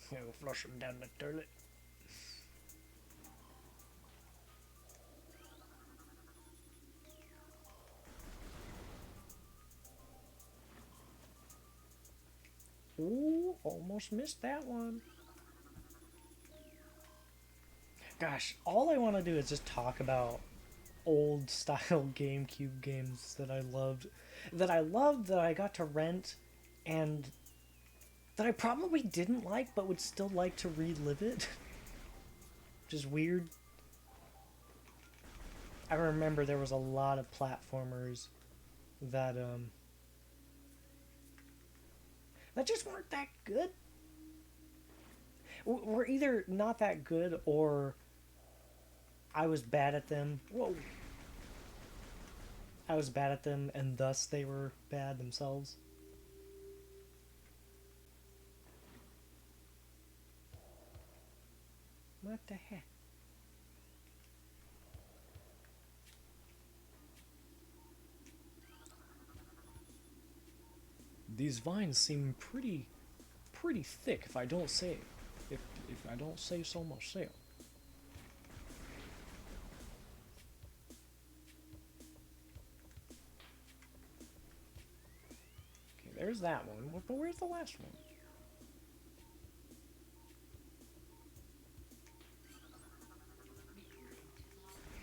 I'll flush them down the toilet. Ooh, almost missed that one. Gosh, all I want to do is just talk about old style GameCube games that I loved, that I got to rent, and that I probably didn't like but would still like to relive it. Which is weird. I remember there was a lot of platformers that that just weren't that good. Were either not that good or I was bad at them. Whoa. I was bad at them and thus they were bad themselves. What the heck? These vines seem pretty thick if I don't say if I don't say so myself. Okay, there's that one. But where's the last one?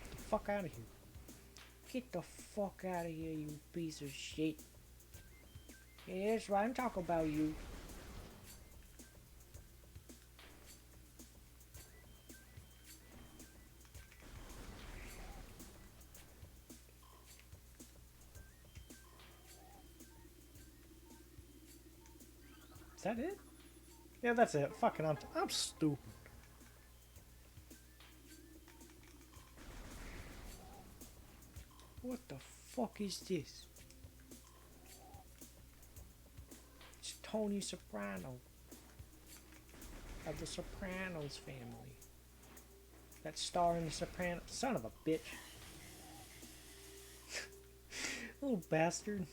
Get the fuck out of here. Get the fuck out of here, you piece of shit. Yeah, that's right, I'm talking about you. Is that it? Yeah, that's it. Fucking, I'm stupid. What the fuck is this? It's Tony Soprano of the Sopranos family. That star in the Sopranos. Son of a bitch. Little bastard.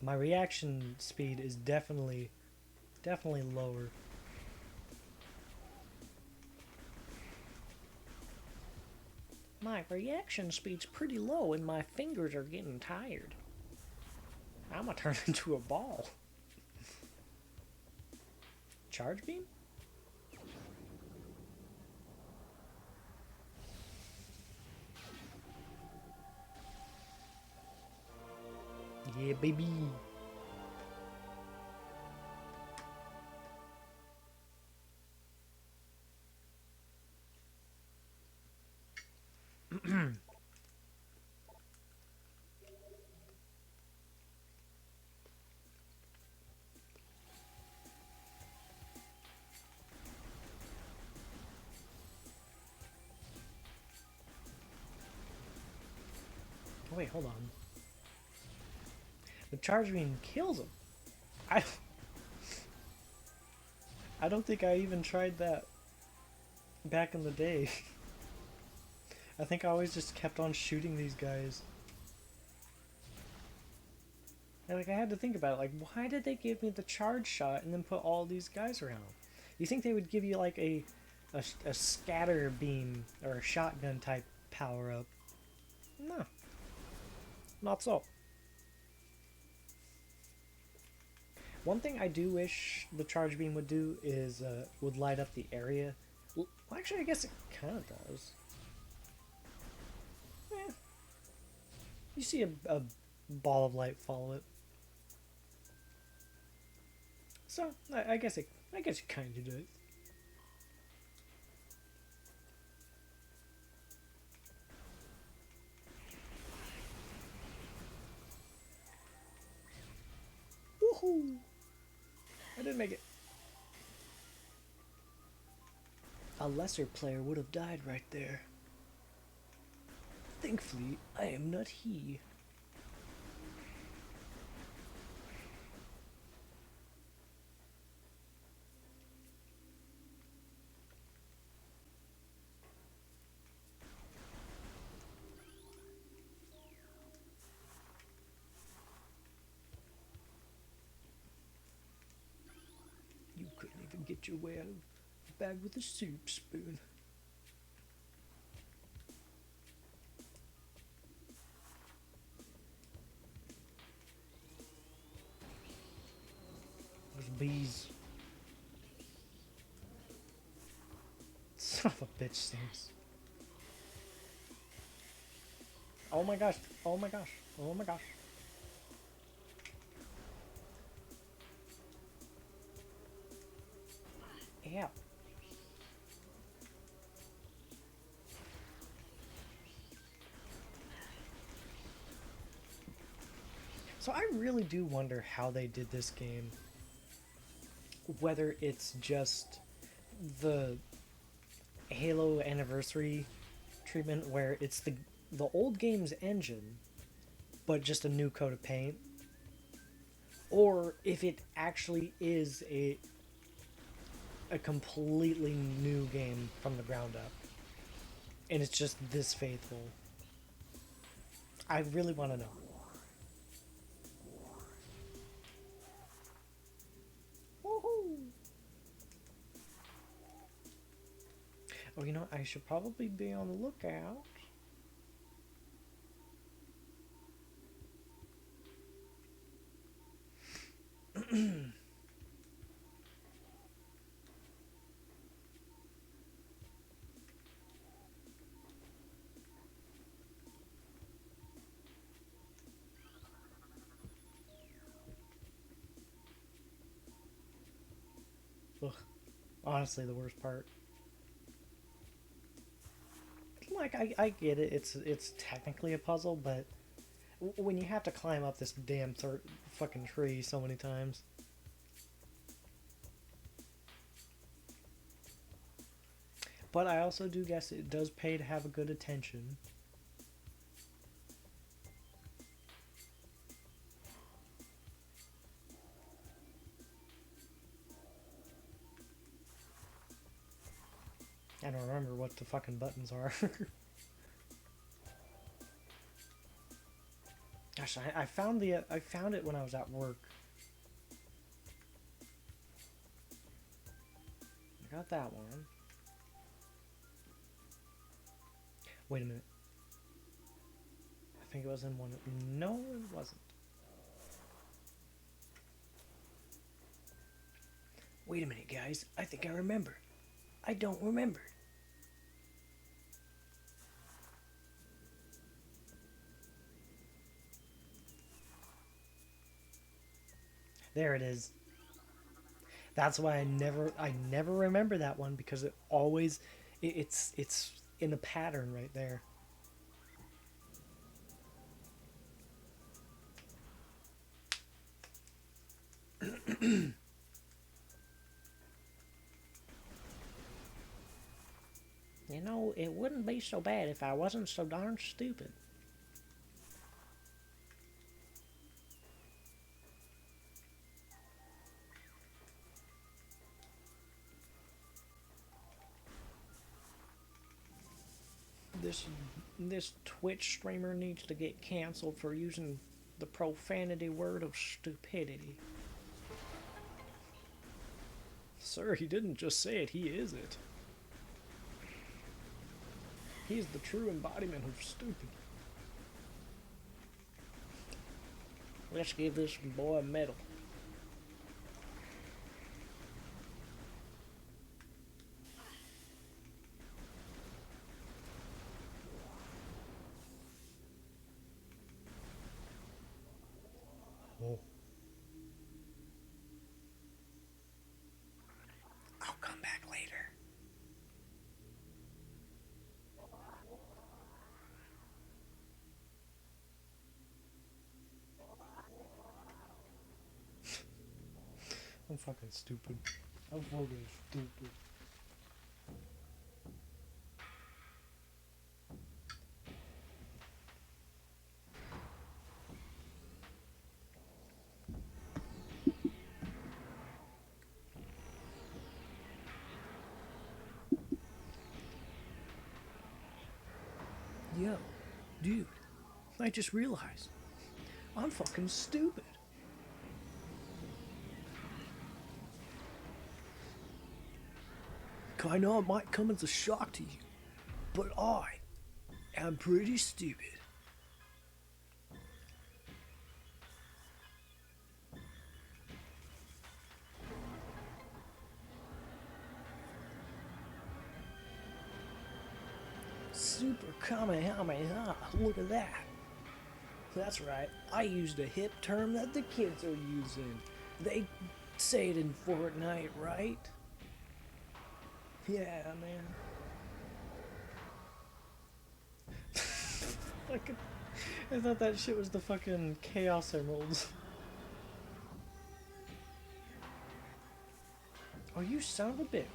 My reaction speed is definitely lower. My reaction speed's pretty low and my fingers are getting tired. I'm gonna turn into a ball. Charge beam? Yeah, baby. Oh, wait, hold on. The charge beam kills him. I I don't think I even tried that back in the day. I think I always just kept on shooting these guys. And like I had to think about it, like why did they give me the charge shot and then put all these guys around? You think they would give you like a scatter beam or a shotgun type power up? No, not so. One thing I do wish the charge beam would do is would light up the area. Well, actually, I guess it kind of does. Eh, you see a ball of light follow it. So I guess it kind of does. Woohoo! I did make it. A lesser player would have died right there. Thankfully, I am not he. You couldn't even get your way out of the bag with a soup spoon. Those bees. Son of a bitch stinks. Oh my gosh. Oh my gosh. Oh my gosh. Yeah. So I really do wonder how they did this game. Whether it's just the Halo anniversary treatment where it's the old game's engine but just a new coat of paint, or if it actually is a completely new game from the ground up and it's just this faithful. I really want to know. Woohoo! Oh, you know, I should probably be on the lookout. Ugh, honestly, the worst part. Like I get it. It's technically a puzzle, but when you have to climb up this damn fucking tree so many times. But I also do guess it does pay to have a good attention. I don't remember what the fucking buttons are. Gosh, I found I found it when I was at work. I got that one. Wait a minute. I think it was in one. No, it wasn't. Wait a minute, guys. I think I remember. I don't remember. There it is. That's why I never remember that one because it always it's in a pattern right there. You know, it wouldn't be so bad if I wasn't so darn stupid. this Twitch streamer needs to get canceled for using the profanity word of stupidity. Sir, he didn't just say it, he is it. He's the true embodiment of stupid. Let's give this boy a medal. Oh. I'll come back later. I'm fucking stupid. I'm fucking stupid. Yo, dude, I just realized I'm fucking stupid. I know it might come as a shock to you, but I am pretty stupid. Super Kamehameha, look at that. That's right, I used a hip term that the kids are using. They say it in Fortnite, right? Yeah, man. Fucking, I thought that shit was the fucking Chaos Emeralds. Oh, you son of a bitch.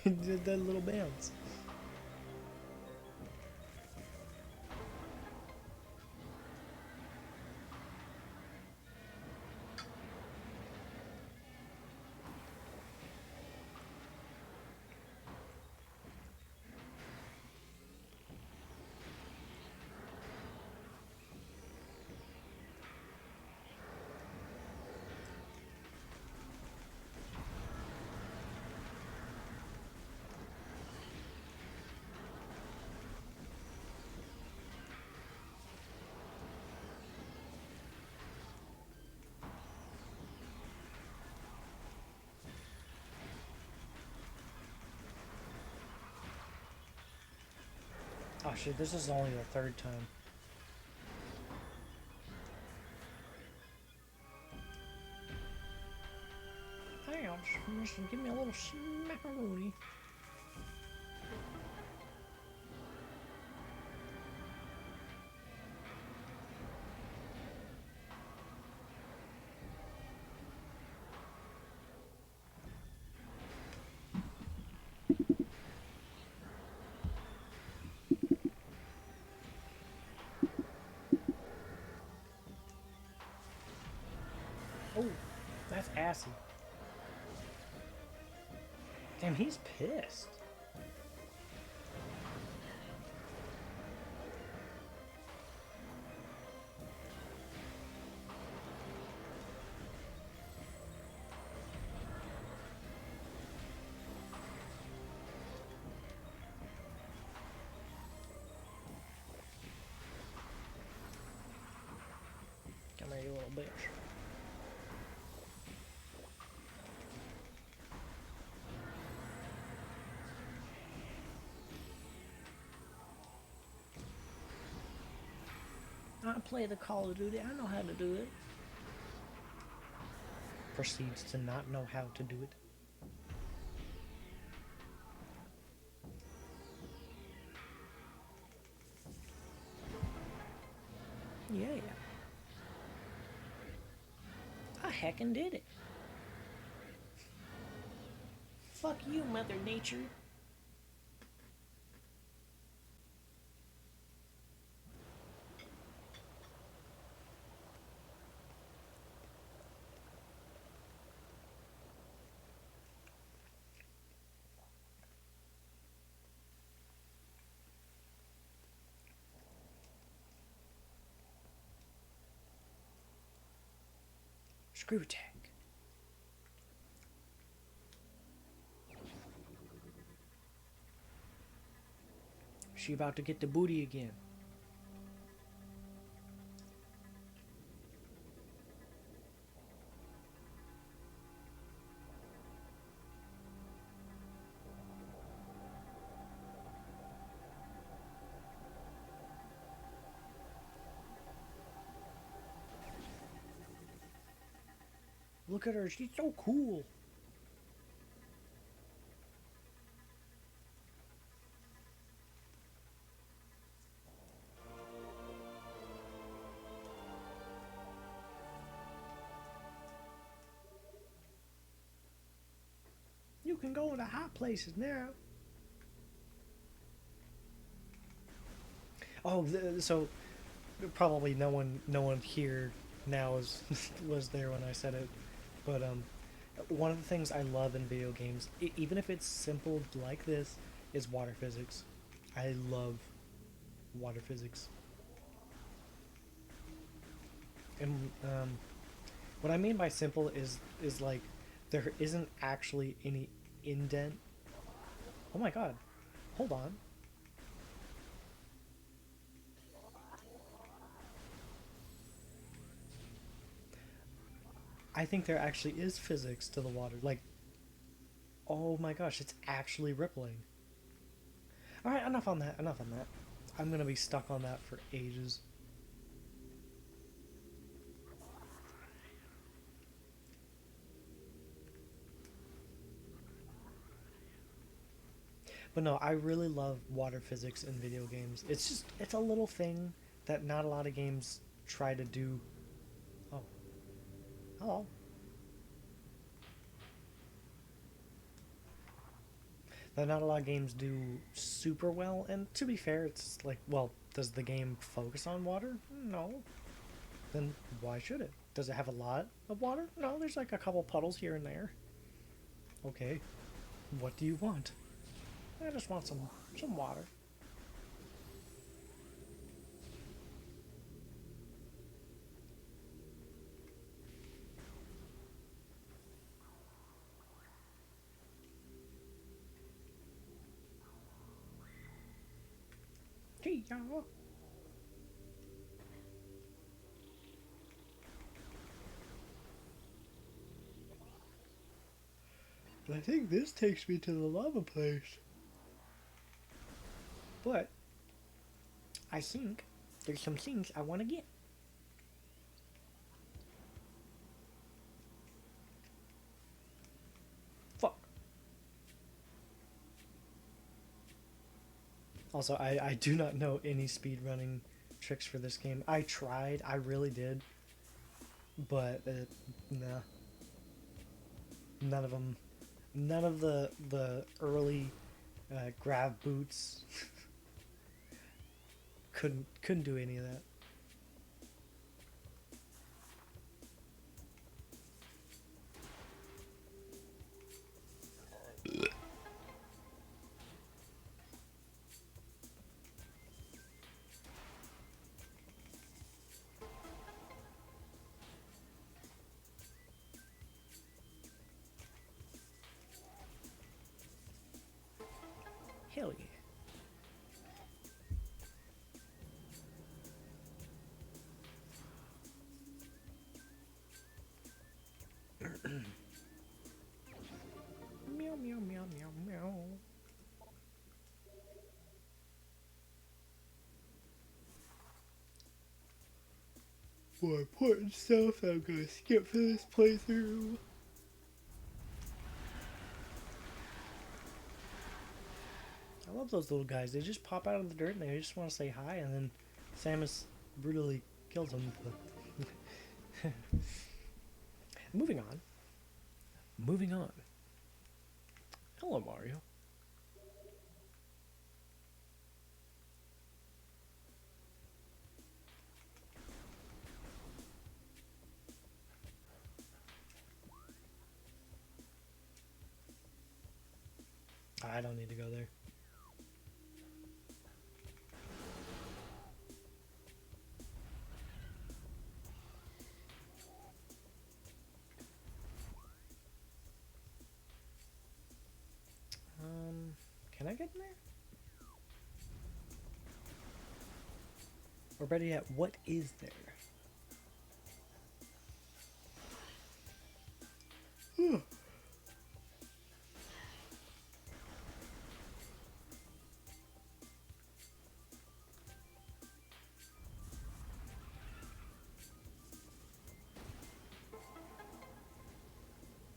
Did that little bounce. Oh shit, this is only the third time. Damn, just give me a little smackaroonie. Oh, that's assy. Damn, he's pissed. Come here, you little bitch. I play the Call of Duty, I know how to do it. Proceeds to not know how to do it. Yeah. I heckin' did it. Fuck you, Mother Nature. Screw attack. She about to get the booty again. Look at her, she's so cool. You can go to hot places now. Oh, so probably no one here now is was there when I said it, but one of the things I love in video games, even if it's simple like this, is water physics. I love water physics, and what I mean by simple is like there isn't actually any indent. Oh my god, hold on. I think there actually is physics to the water. Like, oh my gosh, it's actually rippling. All right, enough on that. Enough on that. I'm gonna be stuck on that for ages. But no, I really love water physics in video games. It's a little thing that not a lot of games try to do. Oh, hello. That not a lot of games do super well. And to be fair, it's like, well, does the game focus on water? No. Then why should it? Does it have a lot of water? No, there's like a couple puddles here and there. Okay, what do you want? I just want some water. Hey, y'all. I think this takes me to the lava place. But I think there's some things I want to get. Fuck. Also, I do not know any speedrunning tricks for this game. I tried, I really did. But, nah. None of them. None of the early grab boots couldn't do any of that. Hell yeah. Meow meow meow meow meow. For important stuff, I'm gonna skip for this playthrough. I love those little guys. They just pop out of the dirt and they just want to say hi, and then Samus brutally kills them. Moving on. Moving on. Hello, Mario. I don't need to go there. Can I get in there? Or better yet, what is there?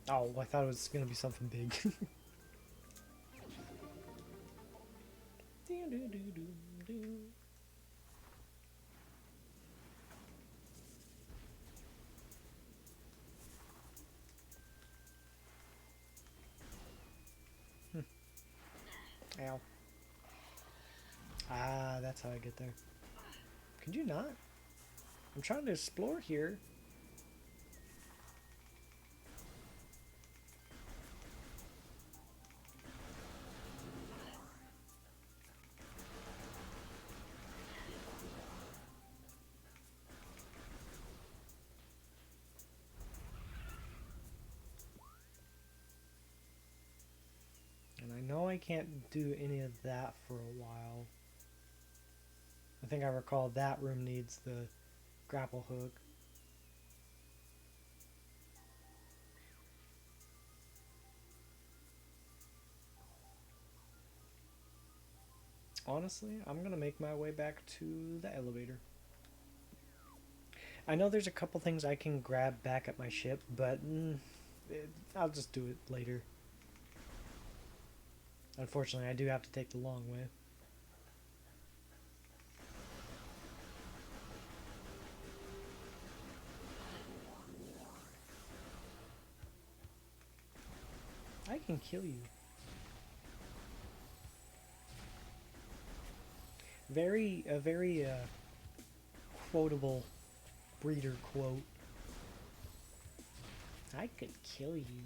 Oh, I thought it was gonna be something big. Ow. Ah, that's how I get there. Could you not? I'm trying to explore here. And I know I can't do any of that for a while. I think I recall that room needs the grapple hook. Honestly, I'm gonna make my way back to the elevator. I know there's a couple things I can grab back at my ship, but I'll just do it later. Unfortunately, I do have to take the long way. I can kill you. A very quotable breeder quote. I could kill you.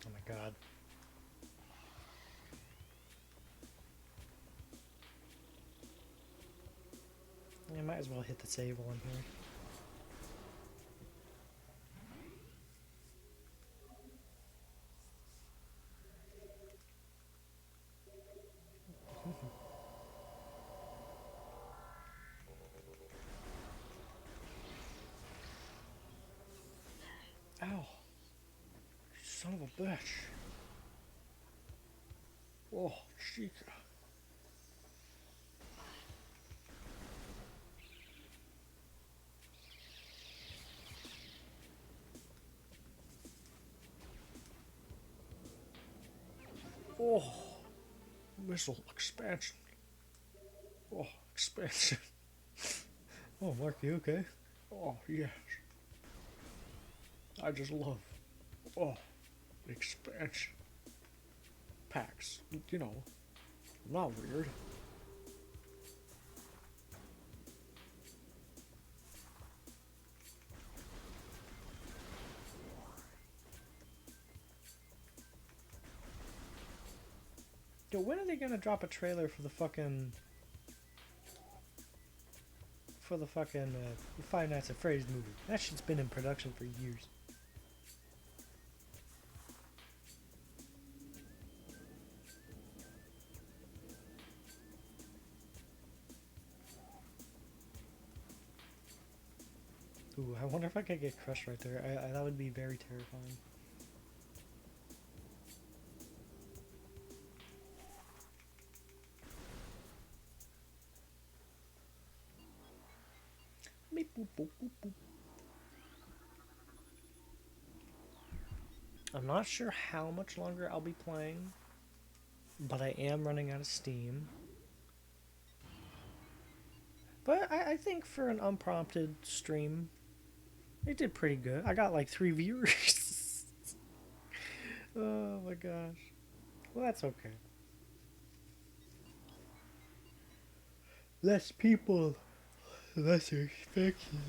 Oh my god. I might as well hit the save while I'm here. Ow. Son of a bitch. Oh, chica. Oh, missile expansion. Oh, expansion. Oh, Mark, you okay? Oh, yes. I just love, oh, expansion packs. You know, not weird. Yo, when are they gonna drop a trailer for the fucking Five Nights at Freddy's movie? That shit's been in production for years. Ooh, I wonder if I could get crushed right there. That would be very terrifying. Beep, boop, boop, boop, boop. I'm not sure how much longer I'll be playing, but I am running out of steam. But I think for an unprompted stream, It did pretty good. I got like 3 viewers. Oh my gosh. Well, that's okay. Less people, less expected.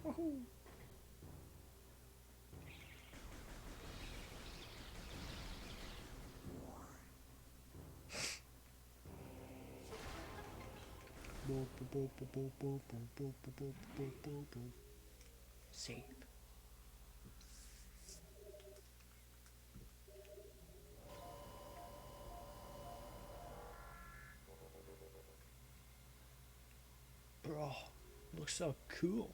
Woohoo. Save. Bro, looks so cool.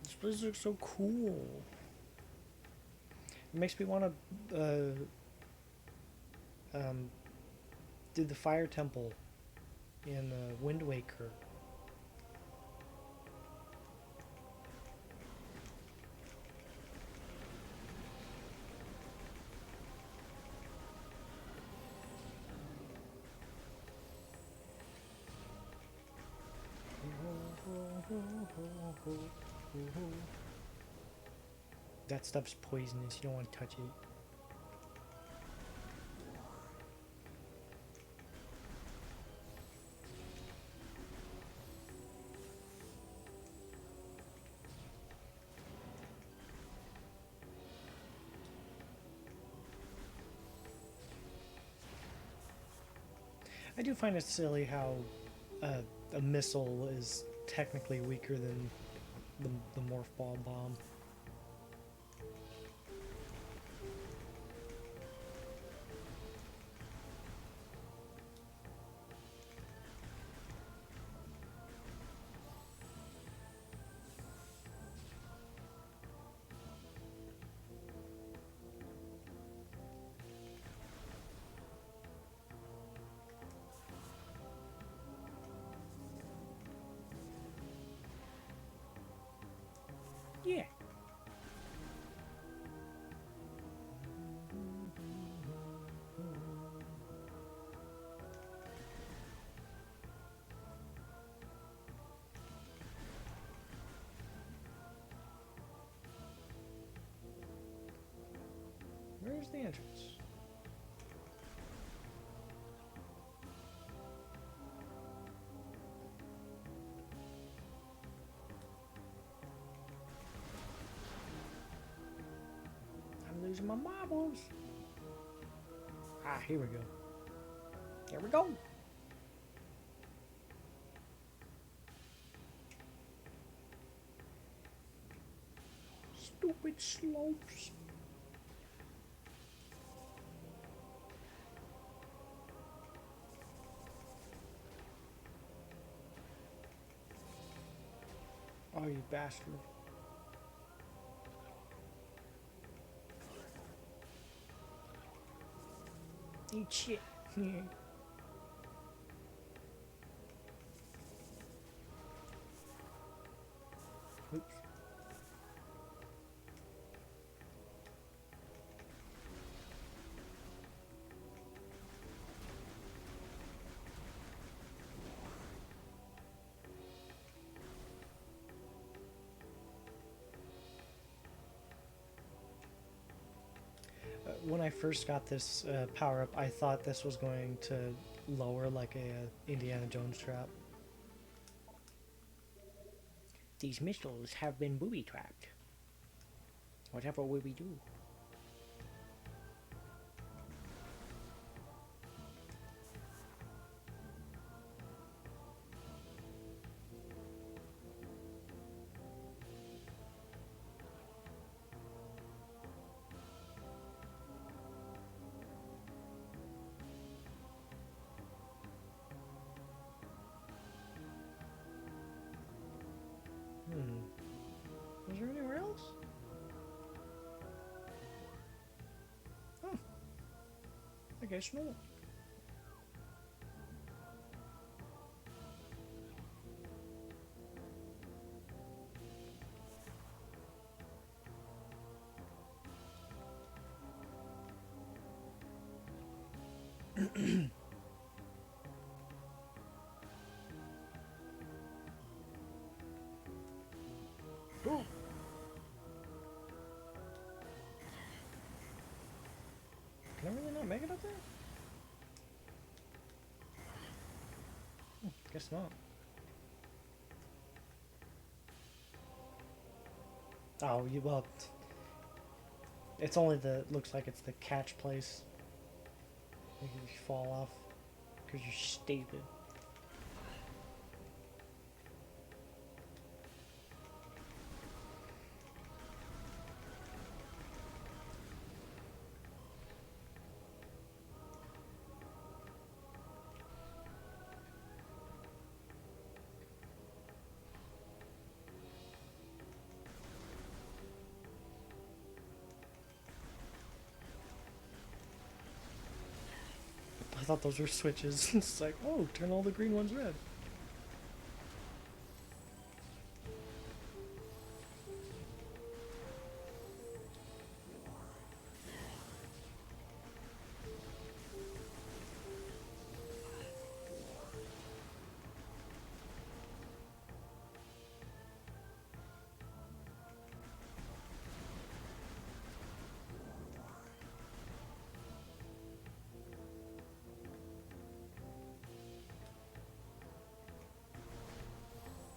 This place looks so cool. It makes me want to do the fire temple in Wind Waker. That stuff's poisonous. You don't want to touch it. I do find it silly how a missile is technically weaker than the morph ball bomb. Yeah. Where's the entrance? I'm losing my marbles. Ah, here we go. There we go. Stupid slopes. Oh, you bastard. Eat shit. Oops. When I first got this power up, I thought this was going to lower like a Indiana Jones trap. These missiles have been booby trapped. Whatever will we do? navigational. Ooh. Can I really not make it up there? Guess not. Oh, you well. It's only the looks like it's the catch place. You fall off because you're stupid. I thought those were switches. It's like, oh, turn all the green ones red.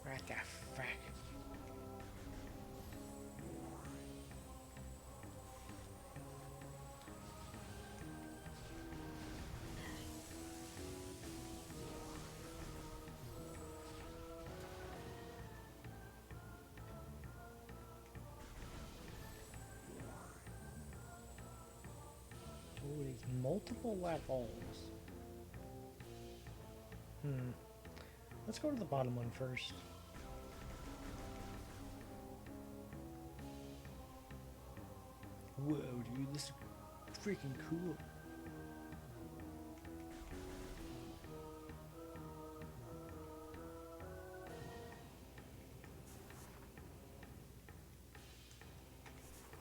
What the fuck? Ooh, these multiple levels. Let's go to the bottom one first. Whoa, dude, this is freaking cool.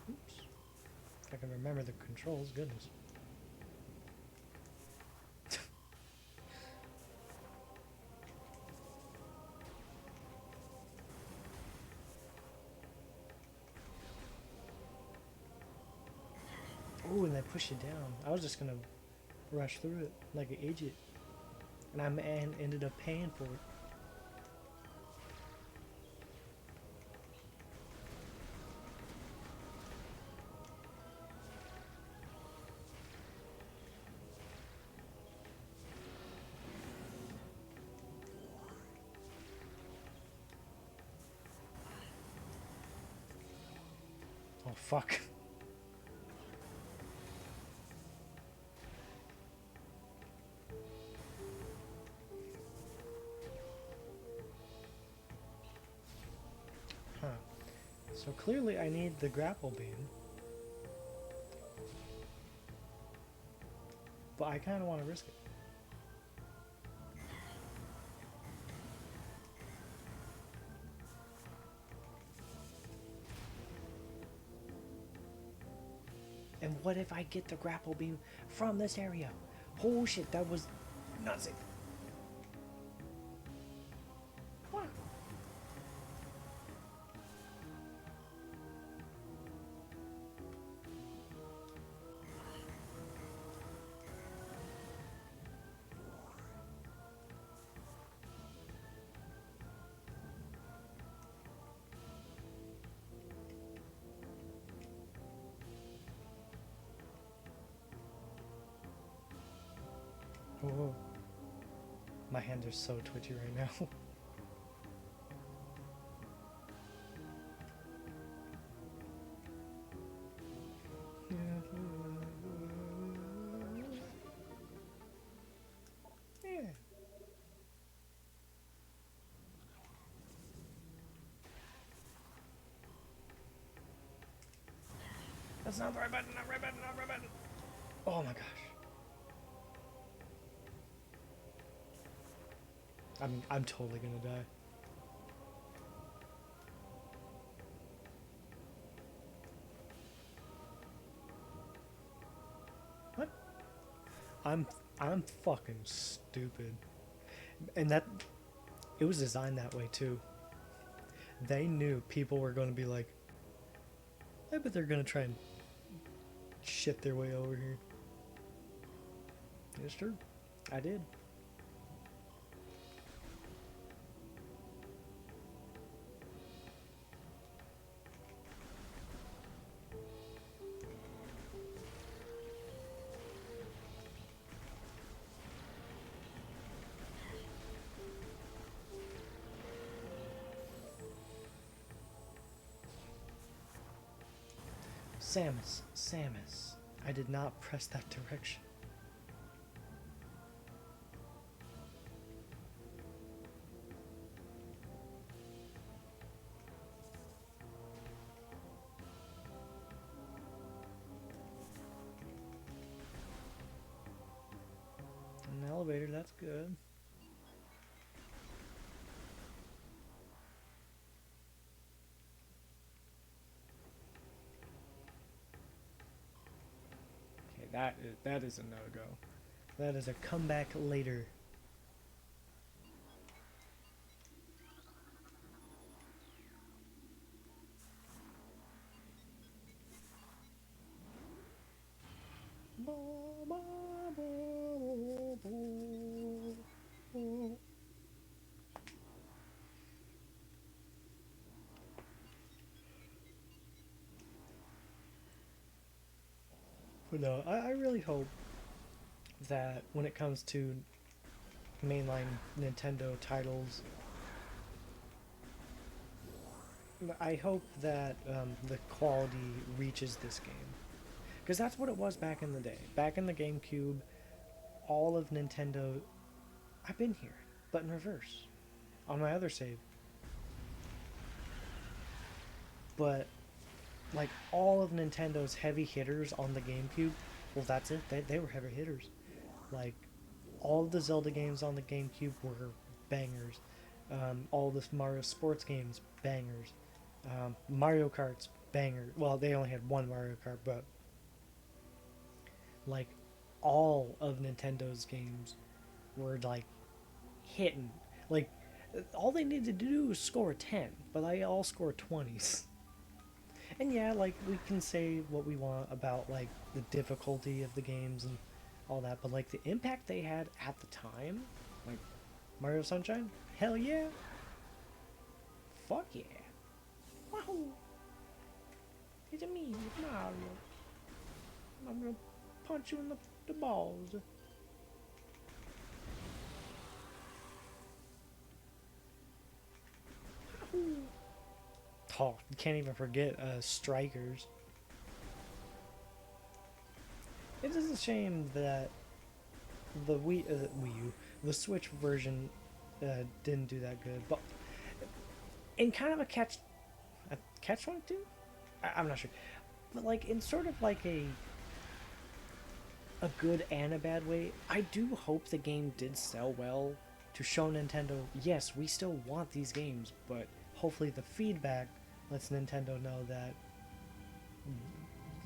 Oops. If I can remember the controls, goodness. Oh, and they push you down. I was just gonna rush through it like an idiot. And I ended up paying for it. Oh, fuck. Huh. So clearly I need the grapple beam. But I kind of want to risk it. And what if I get the grapple beam from this area? Oh shit, that was nuts. What? Oh, my hands are so twitchy right now. Yeah. That's not the right button, not right button, not right button. Oh my gosh. I'm totally gonna die. What? I'm I'm fucking stupid. And that it was designed that way too. They knew people were gonna be like, I bet they're gonna try and shit their way over here. It's true. I did. Samus, Samus. I did not press that direction. An elevator, that's good. Okay, that is a no-go. That is a comeback later. But no, I really hope that when it comes to mainline Nintendo titles, I hope that the quality reaches this game. Because that's what it was back in the day. Back in the GameCube, all of Nintendo. I've been here, but in reverse. On my other save. But, like, all of Nintendo's heavy hitters on the GameCube, well, that's it. They were heavy hitters. Like, all of the Zelda games on the GameCube were bangers. All the Mario sports games, bangers. Mario Kart's banger. Well, they only had one Mario Kart, but like all of Nintendo's games were like hitting. Like all they needed to do was score a 10, but they all score 20s. And yeah, like we can say what we want about like the difficulty of the games and all that, but like the impact they had at the time, like Mario Sunshine, hell yeah, fuck yeah, wahoo! It's me, Mario. I'm gonna punch you in the balls. Oh, you can't even forget Strikers. It is a shame that Wii U, the Switch version, didn't do that good. But in kind of a catch 22. I'm not sure, but like in sort of like a good and a bad way. I do hope the game did sell well to show Nintendo, yes, we still want these games, but hopefully the feedback lets Nintendo know that,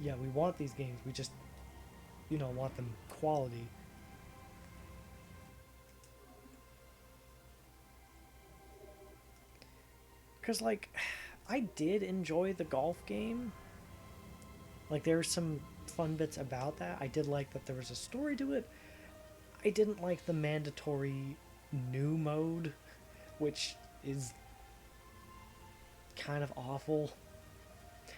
yeah, we want these games, we just, want them quality. Because, like, I did enjoy the golf game. Like, there were some fun bits about that. I did like that there was a story to it. I didn't like the mandatory new mode, which is kind of awful.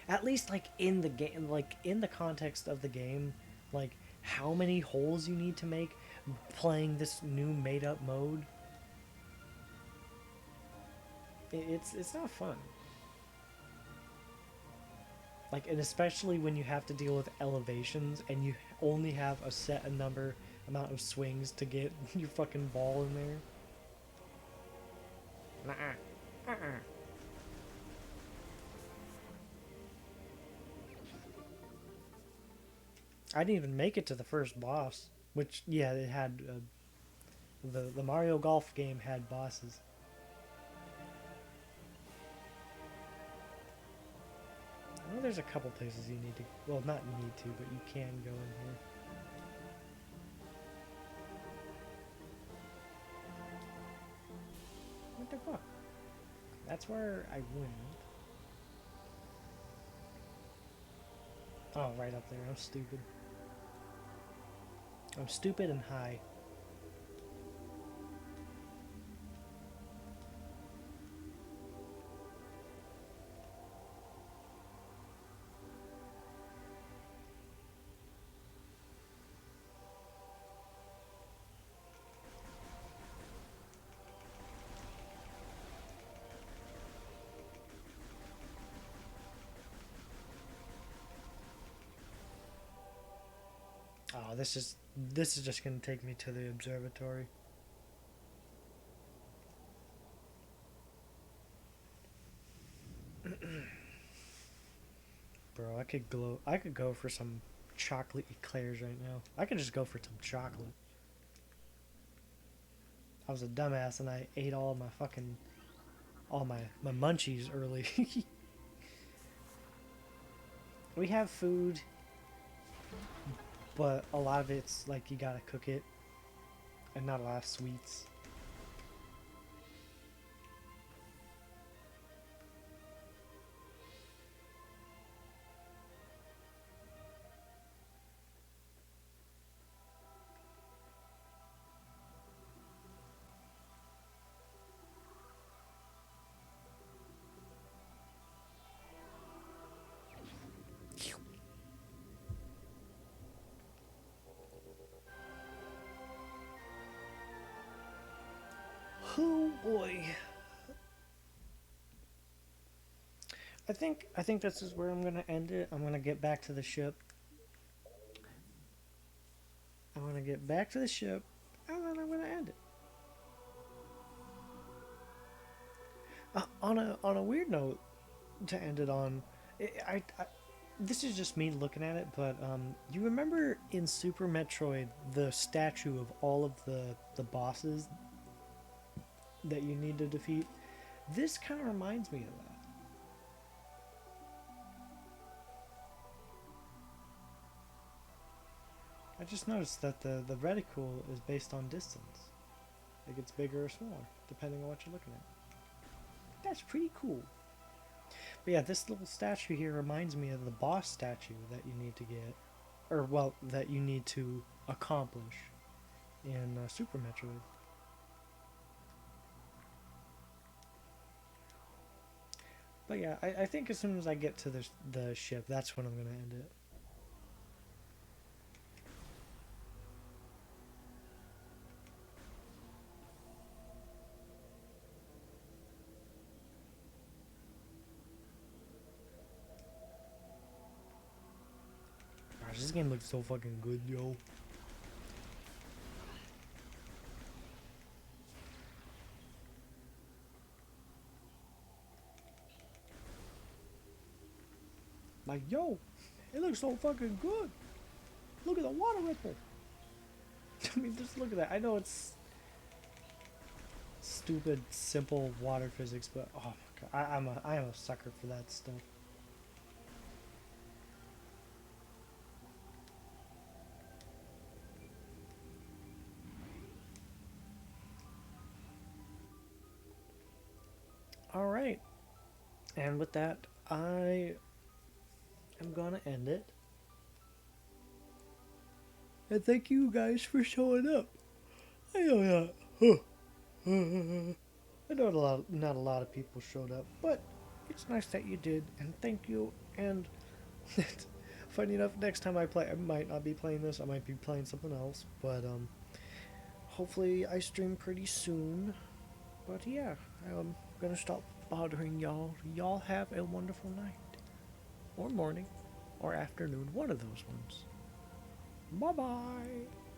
At least like in the game, like in the context of the game, like how many holes you need to make playing this new made up mode. It's not fun. Like, and especially when you have to deal with elevations and you only have a set amount of swings to get your fucking ball in there. Nuh-uh. Uh-uh. I didn't even make it to the first boss, which, yeah, it had The Mario Golf game had bosses. I know there's a couple places you need to, well, not need to, but you can go in here. What the fuck? That's where I went. Oh, right up there. I'm stupid. I'm stupid and high. Oh, this is just gonna take me to the observatory. Bro, I could go for some chocolate eclairs right now. I could just go for some chocolate. I was a dumbass and I ate all my munchies early. We have food, but a lot of it's like you gotta cook it, and not a lot of sweets. Oh boy. I think this is where I'm gonna end it. I'm gonna get back to the ship. I'm gonna get back to the ship, and then I'm gonna end it. On a weird note, to end it on, I this is just me looking at it, but you remember in Super Metroid the statue of all of the bosses that you need to defeat? This kind of reminds me of that. I just noticed that the reticle is based on distance. It gets bigger or smaller, depending on what you're looking at. That's pretty cool. But yeah, this little statue here reminds me of the boss statue that you need to get, or well, that you need to accomplish in Super Metroid. But yeah, I think as soon as I get to the ship, that's when I'm gonna end it. Gosh, this game looks so fucking good, yo. Like, yo, it looks so fucking good. Look at the water ripple. I mean, just look at that. I know it's stupid, simple water physics, but oh my god, I am a sucker for that stuff. All right, and with that, I am gonna end it. And thank you guys for showing up. I know that. I know not a lot of people showed up, but it's nice that you did, and thank you. And funny enough, next time I play, I might not be playing this. I might be playing something else, but hopefully I stream pretty soon. But yeah, I'm gonna stop bothering y'all. Y'all have a wonderful night, or morning, or afternoon. One of those ones. Bye bye.